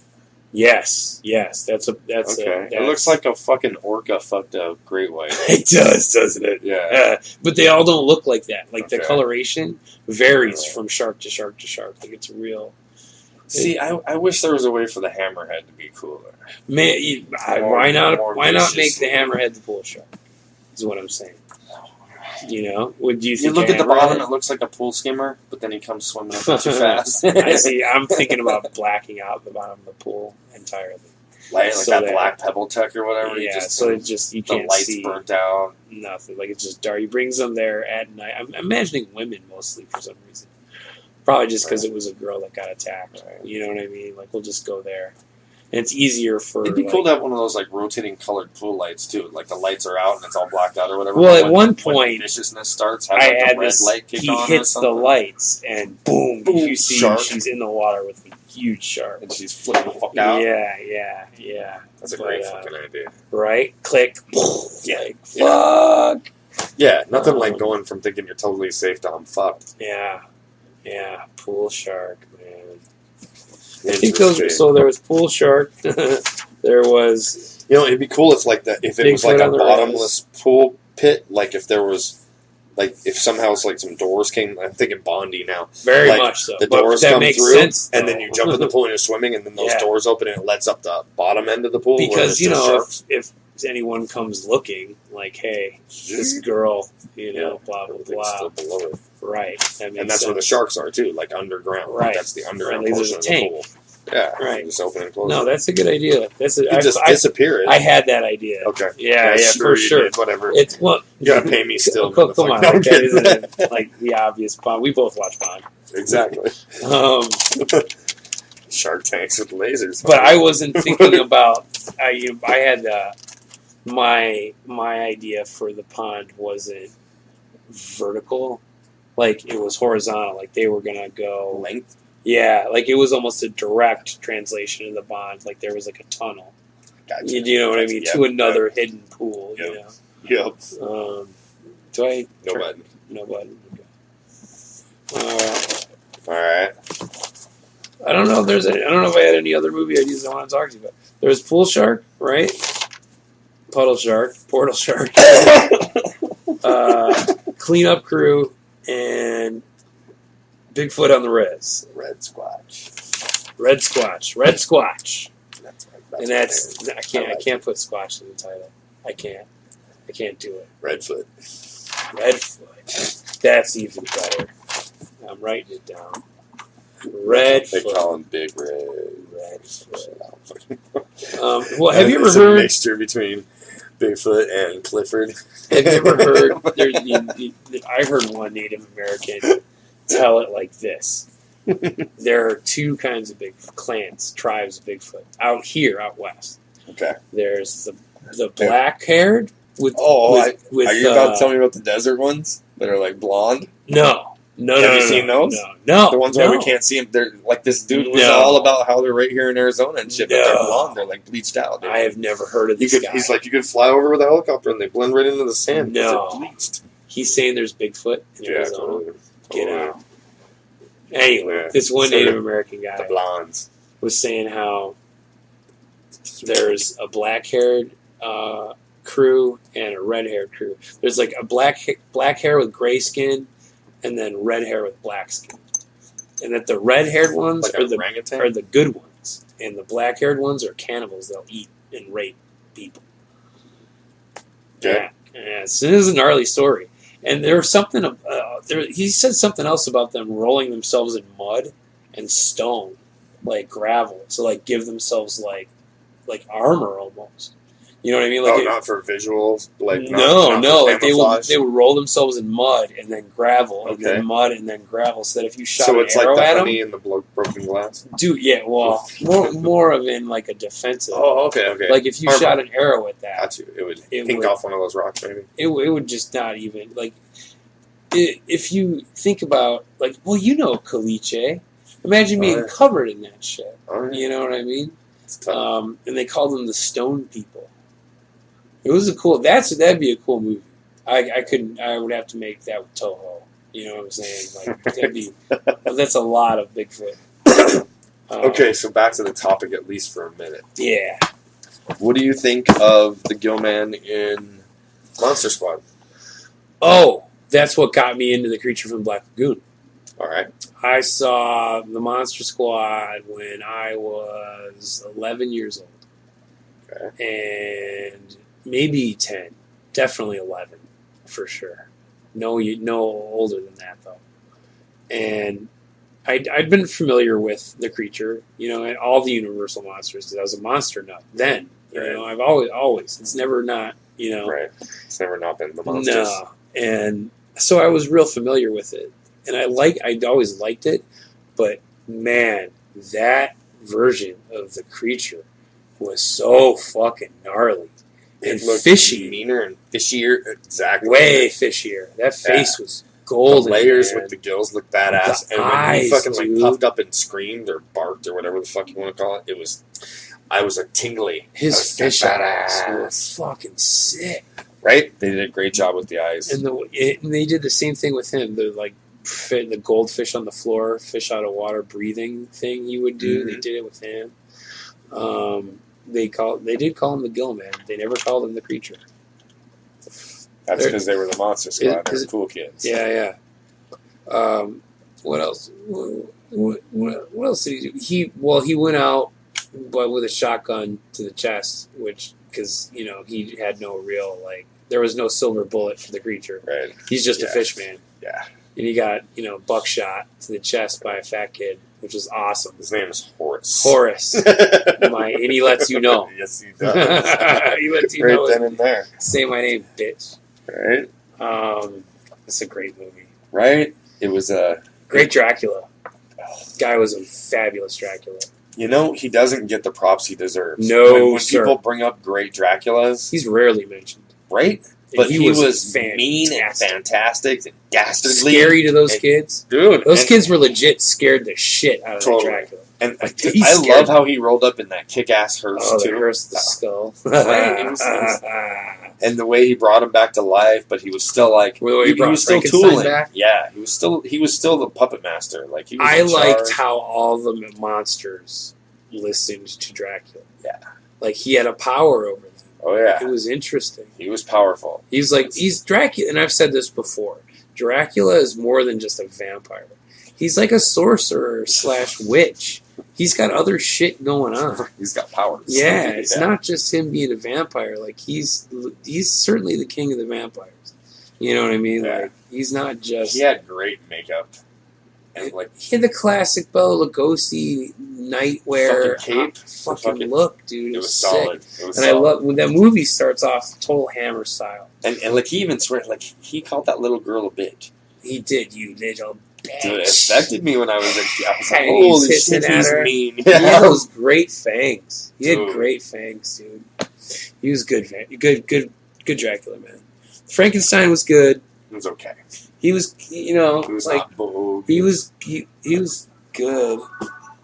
Yes. That's okay. It looks like a fucking orca fucked a great white. It does, doesn't it? Yeah. But they all don't look like that. Like the coloration varies from shark to shark to shark. Like it's real. See, I wish there was a way for the hammerhead to be cooler. Man, why not make the hammerhead the pool shark? Is what I'm saying. Would you think? You look at the bottom; it looks like a pool skimmer, but then he comes swimming up too fast. I see. I'm thinking about blacking out the bottom of the pool entirely. Like that black pebble tech or whatever. Yeah, you can't the lights see burnt out. Nothing. Like it's just dark. He brings them there at night. I'm imagining women mostly for some reason. Probably just because it was a girl that got attacked. Right. You know what I mean? Like, we'll just go there. And it's easier for... It'd be cool to have one of those, like, rotating colored pool lights, too. Like, the lights are out and it's all blacked out or whatever. Well, at one point... When viciousness starts, I had this... Light he hits the lights, and boom, you see she's in the water with a huge shark. And she's flipping the fuck out. Yeah. That's a great fucking idea. Right? Click. Yeah. Like, fuck! Yeah, nothing like going from thinking you're totally safe to I'm fucked. Yeah, pool shark, man. I think so there was pool shark. There was... it'd be cool if it was like a bottomless pool pit. Like if there was... Like if somehow it's like some doors came... I'm thinking Bondi now. Very much so. The doors come through, sense, and then you jump in the pool and you're swimming, and then those doors open and it lets up the bottom end of the pool. Because, if anyone comes looking, like, hey, this girl, blah, blah, blah. Still below it. Right. And that's where the sharks are, too, like underground. Right. That's the underground portion of the pool. Yeah. Right. Just open and close. No, that's a good idea. Disappear. I had that idea. Okay. Yeah, for sure. Whatever. You gotta pay me still. Come on. That isn't like the obvious Bond. We both watch Bond. Exactly. Shark tanks with lasers. But I wasn't thinking about... I had my idea for the pond wasn't vertical, like it was horizontal. Like they were gonna go Length? Yeah, like it was almost a direct translation of the pond. Like there was like a tunnel. Gotcha. You know what I mean? Yep. To another hidden pool. Yep. You know. Yep. Do I? No button. No button. All right. I don't know if there's any, I don't know if I had any other movie ideas I want to talk to you about. There's Pool Shark, right? Puddle Shark, Portal Shark, Cleanup Crew, and Bigfoot on the Res. Red Squatch. Red Squatch. Red Squatch. And that's I can't put Squatch in the title. I can't do it. Redfoot. Redfoot. That's even better. I'm writing it down. Redfoot. They call him Big Red. Redfoot. Well, have you ever it's heard a mixture between Bigfoot and Clifford? Have you ever heard? I heard one Native American tell it like this. There are two kinds of tribes of Bigfoot out here, out west. Okay. There's the black-haired with. Are you about to tell me about the desert ones that are like blonde? No. Have you seen those? No. The ones where we can't see them. They're like this dude was all about how they're right here in Arizona and shit. But they're blonde. They're like bleached out. I have never heard of this guy. He's like, you could fly over with a helicopter and they blend right into the sand. No. They're bleached. He's saying there's Bigfoot in Arizona. Totally. Get out. Anyway, this one Native American guy, the blondes, was saying how there's a black-haired crew and a red-haired crew. There's like a black hair with gray skin, and then red hair with black skin. And that the red-haired ones like are the good ones, and the black-haired ones are cannibals. They'll eat and rape people. Okay. Yeah. So this is a gnarly story. And there was something. He said something else about them rolling themselves in mud and stone, like gravel, to like give themselves like armor almost. You know what I mean? Like not for visuals. Like no. Like they camouflage? would roll themselves in mud and then gravel, and then mud and then gravel, so that if you shot an it's arrow like the at honey them, in the broken glass. Well, more of in like a defensive. Oh, okay. Like if you shot an arrow at that, got you. It would pink off one of those rocks, maybe. It would just not even like. If you think about like, well, you know, caliche. Imagine being covered in that shit. You know what I mean? And they called them the Stone People. It was a cool. That'd be a cool movie. I would have to make that with Toho. You know what I'm saying? Like that'd be. That's a lot of Bigfoot. Okay, so back to the topic at least for a minute. Yeah. What do you think of the Gill Man in Monster Squad? Oh, that's what got me into the creature from Black Lagoon. All right. I saw the Monster Squad when I was 11 years old. Okay. And maybe 10. Definitely 11, for sure. No older than that, though. And I'd been familiar with the creature, you know, and all the Universal monsters, because I was a monster nut then. You know, I've always. It's never not, you know. Right. It's never not been the monsters. No. And so I was real familiar with it. And I'd always liked it, but man, that version of the creature was so fucking gnarly and fishy, meaner and fishier. Exactly, way fishier. That face was golden. The layers man. with the gills looked badass, and when he fucking like puffed up and screamed or barked or whatever the fuck you want to call it, I was a tingly. His fish eyes were fucking sick. Right? They did a great job with the eyes, and they did the same thing with him. The goldfish on the floor, fish out of water breathing thing he would do. Mm-hmm. They did it with him. They did call him the Gill Man. They never called him the creature. That's because they were the Monster Squad. They were cool kids. Yeah. What else? What else did he do? He went out, but with a shotgun to the chest, because he had no real there was no silver bullet for the creature. Right. He's just a fish man. Yeah. And he got buckshot to the chest by a fat kid, which was awesome. His name is Horace. And he lets you know. Yes, he does. He lets you know. Right then and there. Say my name, bitch. Right. It's a great movie. Right. It was a great Dracula. Guy was a fabulous Dracula. You know, he doesn't get the props he deserves. No, when sir. people bring up great Draculas, He's rarely mentioned. right? But he was fantastic. mean and fantastic and dastardly. Scary to those kids. Dude. Those kids were legit scared the shit out of that Dracula. And Like, I love how he rolled up in that kick-ass hearse, the too. hearse, the skull. Right, it was and the way he brought him back to life, but he was still like... The way he was still Frankenstein tooling. back? Yeah, he was still the puppet master. Like he was I in liked charge. how all the monsters listened to Dracula. Yeah. Like, he had a power over them. Oh, yeah. It was interesting. He was powerful. He's Dracula, and I've said this before. Dracula is more than just a vampire. He's like a sorcerer / witch. He's got other shit going on. He's got powers. Yeah, it's not just him being a vampire. Like, he's certainly the king of the vampires. You know what I mean? Yeah. Like, he's not just... He had great makeup. And like he had the classic Bela Lugosi nightwear fucking cape. Look, dude. It was sick. solid. It was and solid. I love when that movie starts off total Hammer style. And like he even swear like he called that little girl a bitch. He did, you little bitch. Dude, it affected me when I was a kid. I was like, And he's holy hissing shit, at he's her. mean. He had those great fangs. He had Dude. great fangs, dude. He was good, good Dracula, man. Frankenstein was good. It was okay. He was, you know, He was like not bold. he was good.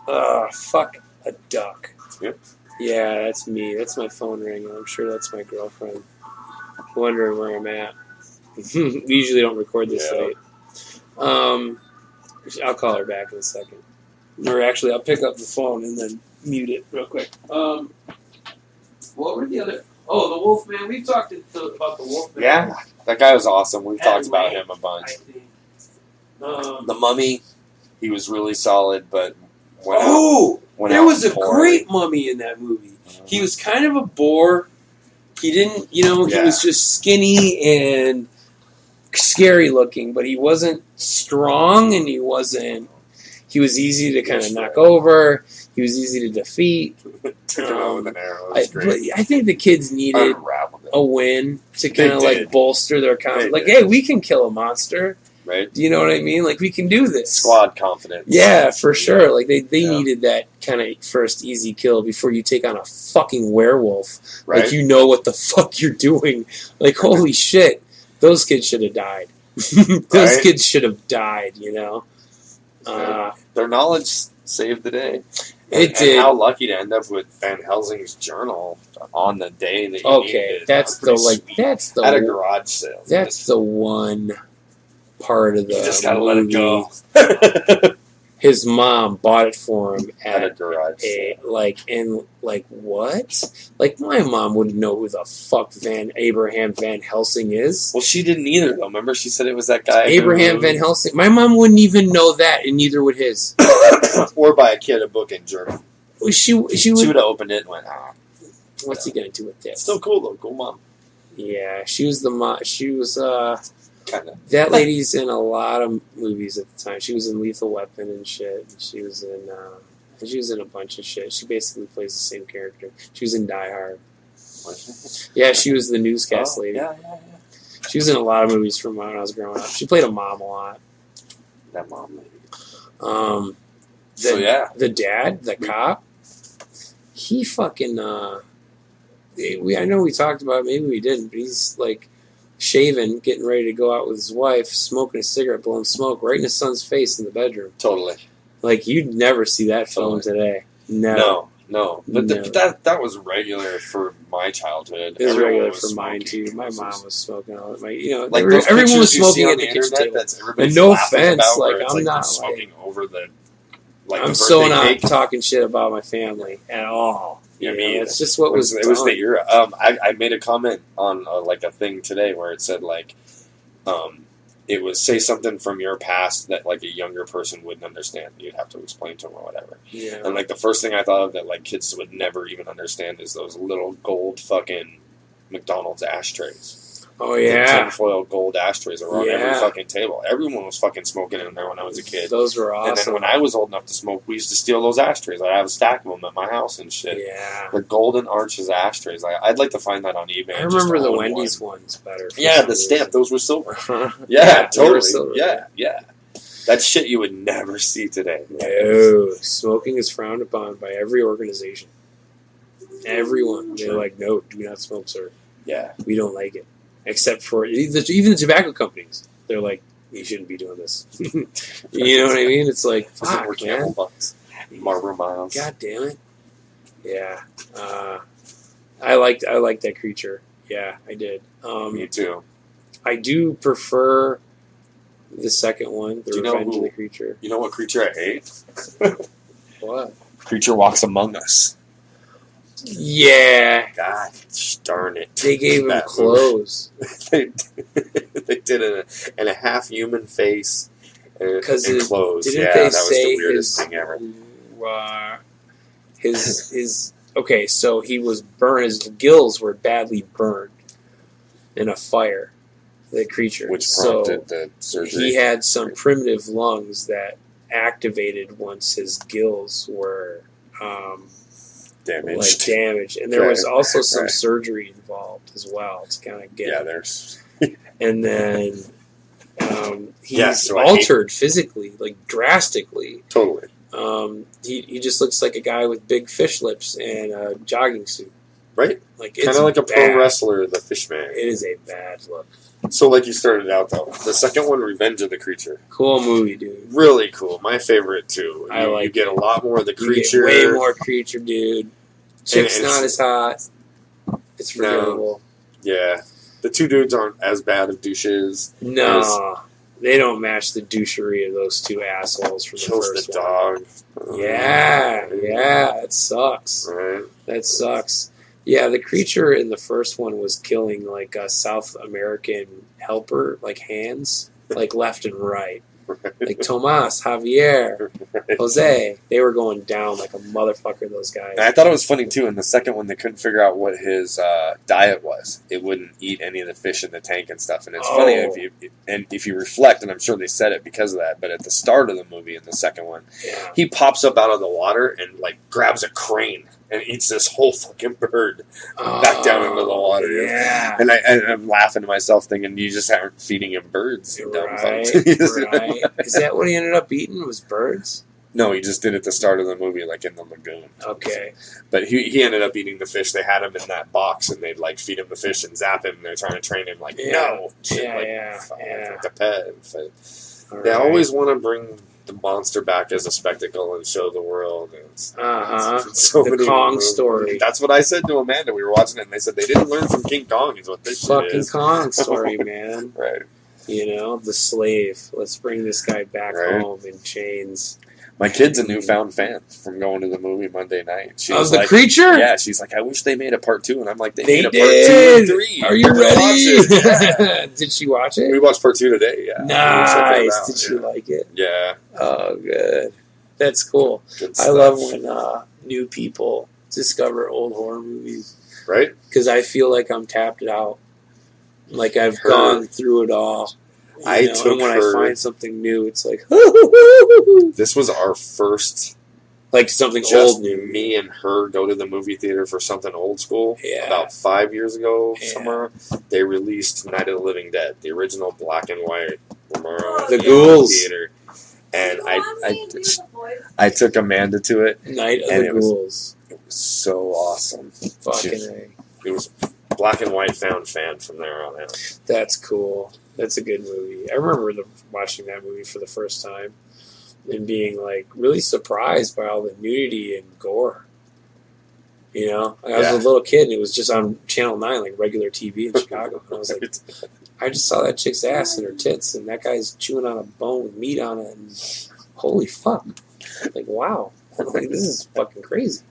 Fuck a duck. Yep. Yeah, that's me. That's my phone ringing. I'm sure that's my girlfriend. Wondering where I'm at. We usually don't record this late. I'll call her back in a second. Or actually, I'll pick up the phone and then mute it real quick. What were the other... Oh, the Wolfman. We've talked about the Wolfman. Yeah, that guy was awesome. We've talked about him a I bunch. think. The Mummy, he was really solid, but went there out was a poorly. great mummy in that movie. He was kind of a bore. He didn't, he was just skinny and scary looking, but he wasn't strong and he was easy to kind of knock over. He was easy to defeat. Took him out with an arrow. It was But great. I think the kids needed Unraveled it. a win to kind of They like did. bolster their confidence. They Like, did. hey, we can kill a monster. Right? Do you know what I mean? Like, we can do this. Squad confidence. Yeah, for sure. Yeah. Like they Yeah. needed that kind of first easy kill before you take on a fucking werewolf. Right? Like you know what the fuck you're doing. Like holy shit, those kids should have died. Those Right? kids should have died. Their knowledge saved the day. It And did. how lucky to end up with Van Helsing's journal on the day that you needed Okay, it. that's the Pretty like sweet. that's At a the garage sale. that's the one part of the You just gotta movie. let it go. His mom bought it for him At a at garage sale. what? Like my mom wouldn't know who the fuck Abraham Van Helsing is. Well, she didn't either, though. Remember, she said it was that guy. Abraham Van Helsing. My mom wouldn't even know that, and neither would his. Or buy a kid a book and journal. She She would. would have opened it and went, What's he gonna do with this? Still cool, though. Cool mom. Yeah, she was the mom. She was Kind of. that lady's in a lot of movies at the time. She was in Lethal Weapon and shit. She was in a bunch of shit. She basically plays the same character. She was in Die Hard. Yeah, she was the newscast lady. Yeah. She was in a lot of movies from when I was growing up. She played a mom a lot. That mom lady. The dad, the cop, he fucking, I know we talked about it, maybe we didn't, but he's like shaving, getting ready to go out with his wife, smoking a cigarette, blowing smoke right in his son's face in the bedroom. Totally. Like, you'd never see that film today. No. But No. that was regular for my childhood. It was Everyone regular was for mine smoking. too. My mom was smoking all that. Like Everyone was those pictures you see smoking on at the kitchen internet table. that's everybody's And no laughing offense, about, where like, it's I'm they're not, smoking over the I'm the so birthday not cake. talking shit about my family at all. Yeah, You me know, either. it's just what was It was done. the era. I made a comment on like a thing today where it said like, it was say something from your past that like a younger person wouldn't understand. You'd have to explain to them or whatever. Yeah. And like the first thing I thought of that like kids would never even understand is those little gold fucking McDonald's ashtrays. Oh The yeah, tinfoil gold ashtrays that were on every Yeah. fucking table. Everyone was fucking smoking in there when I was a kid. those were And then awesome. when I was old enough to smoke, we used to steal those ashtrays. I'd have a stack of them at my house and shit. Yeah, The golden arches ashtrays. I'd like to find that on eBay. I and just remember the own Wendy's one. ones better. for Yeah, some the stamp. reason. Those were silver. Yeah, Yeah, they were totally. silver, Yeah. That's shit you would never see today. No, smoking is frowned upon by every organization. Everyone. They're like, no, do not smoke, sir. Yeah. We don't like it. Except for even the tobacco companies. They're like, you shouldn't be doing this. You know what I mean? It's like, fuck, man. Marlboro Miles. God damn it. Yeah. I liked that creature. Yeah, I did. Me too. I do prefer the second one, The Revenge of the Creature. You know what creature I hate? What? Creature Walks Among Us. Yeah. God darn it. They gave him clothes. They did in a half human face and clothes. Didn't they say the weirdest thing ever. His okay, so he was burned. His gills were badly burned in a fire. The creature, which prompted the surgery. He had some primitive lungs that activated once his gills were damaged, and there was also some surgery involved as well to kind of get. Yeah, there's. And then he's altered physically, like drastically. Totally. He just looks like a guy with big fish lips and a jogging suit. Right? Like kind of like a pro wrestler, the Fishman. It is a bad look. So, like you started out though, the second one, Revenge of the Creature. Cool movie, dude. Really cool. My favorite too. You get a lot more of the creature. Way more creature, dude. Chick's not as hot. It's forgettable. Yeah. The two dudes aren't as bad of douches. No. They don't match the douchery of those two assholes from the first one. Dog. Yeah. It sucks. Right. That sucks. Yeah, the creature in the first one was killing like a South American helper, like hands, like left and right. Like Tomas, Javier, Jose. They were going down like a motherfucker, those guys. And I thought it was funny, too, in the second one, they couldn't figure out what his diet was. It wouldn't eat any of the fish in the tank and stuff. And it's funny, if you reflect, and I'm sure they said it because of that, but at the start of the movie, in the second one, he pops up out of the water and, like, grabs a crane and eats this whole fucking bird back down into the water. Yeah. And I'm laughing to myself thinking, you just aren't feeding him birds, you dumb fucks. Right. Is that what he ended up eating, was birds? No, he just did at the start of the movie, like in the lagoon. Okay. But he ended up eating the fish. They had him in that box, and they'd, like, feed him the fish and zap him, and they're trying to train him, like, no! Like a pet. They always want to bring the monster back as a spectacle and show the world. The Kong story. That's what I said to Amanda. We were watching it, and they said they didn't learn from King Kong is what this shit is. Fucking Kong story, man. Right. You know, the slave. Let's bring this guy back home in chains. My kid's a newfound fan from going to the movie Monday night. She was the creature? Yeah, she's like, I wish they made a part 2. And I'm like, they made a did. part 2 and 3. Are you ready? Did she watch it? We watched part 2 today, yeah. Nice. Did she like it? Yeah. Oh, good. That's cool. I love when new people discover old horror movies. Right? Because I feel like I'm tapped out. Like I've gone through it all. And when I find something new, it's like, this was our first, like something old new. Me and her go to the movie theater for something old school. Yeah. About 5 years ago, somewhere they released Night of the Living Dead, the original black and white Romero the Ghouls theater, and I took Amanda to it. Night of the Ghouls. It was so awesome. Fucking A. It was black and white found fan from there on out. That's cool. That's a good movie. I remember watching that movie for the first time and being like really surprised by all the nudity and gore. You know, I was a little kid and it was just on Channel 9, like regular TV in Chicago. And I was like, I just saw that chick's ass and her tits and that guy's chewing on a bone with meat on it. And holy fuck. Like, wow. Like, this is fucking crazy.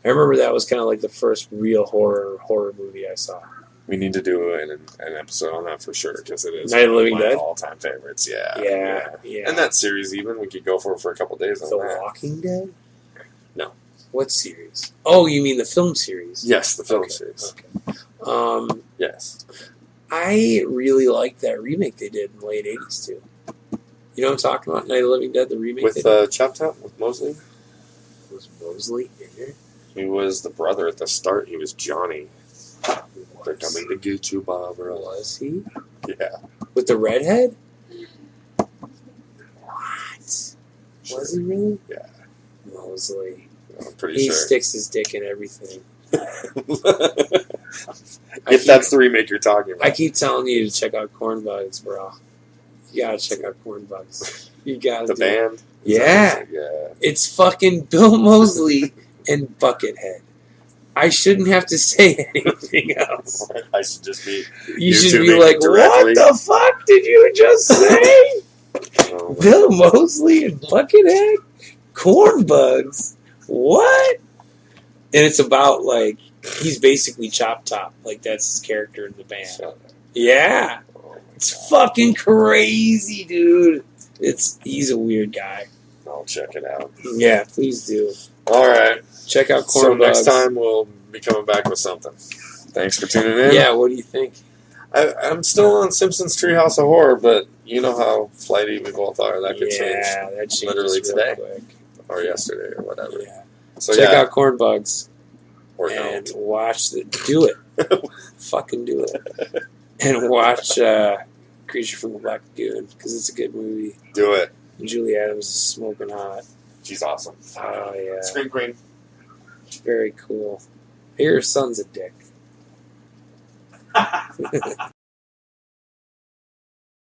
I remember that was kind of like the first real horror movie I saw. We need to do an episode on that for sure because it is Night of the Living Dead, all-time favorites. Yeah. And that series even we could go for a couple days. The Walking Dead. No. What series? Oh, you mean the film series? Yes, the film series. Okay. Yes. I really liked that remake they did in the late '80s too. You know what I'm talking about? Night of the Living Dead, the remake with Chop Top with Mosley. Was Mosley in it? He was the brother at the start. He was Johnny. They're coming to get you, Barbara. Was he? Yeah. With the redhead? sure. Was he really? Yeah. Mosley. I'm pretty He sure. sticks his dick in everything. If that's the remake you're talking about. I keep telling you to check out Corn Bugs, bro. You gotta check out Corn Bugs. You gotta The band? Yeah. Yeah. It's fucking Bill Mosley and Buckethead. I shouldn't have to say anything else. I should just be. You should be YouTubing like, directly. what the fuck did you just say? Oh, my Bill Mosley and Buckethead? Corn Bugs? What? And it's about, like, he's basically Chop Top. Like, that's his character in the band. Shut up. Yeah. Oh, my It's God. fucking crazy, dude. He's a weird guy. I'll check it out. Yeah, please do. All right. Check out Corn So Bugs. next time we'll be coming back with something. Thanks for tuning in. Yeah, what do you think? I'm still on Simpsons Treehouse of Horror, but you know how flighty we both are. That could change. Yeah, that changes literally real today. quick. Or yesterday or whatever. Yeah. So Check yeah, out Corn Bugs or and don't. watch do it. Fucking do it. And watch Creature from the Black Lagoon because it's a good movie. Do it. And Julie Adams is smoking hot. She's awesome. Oh yeah, Scream Queen. very cool. Your son's a dick.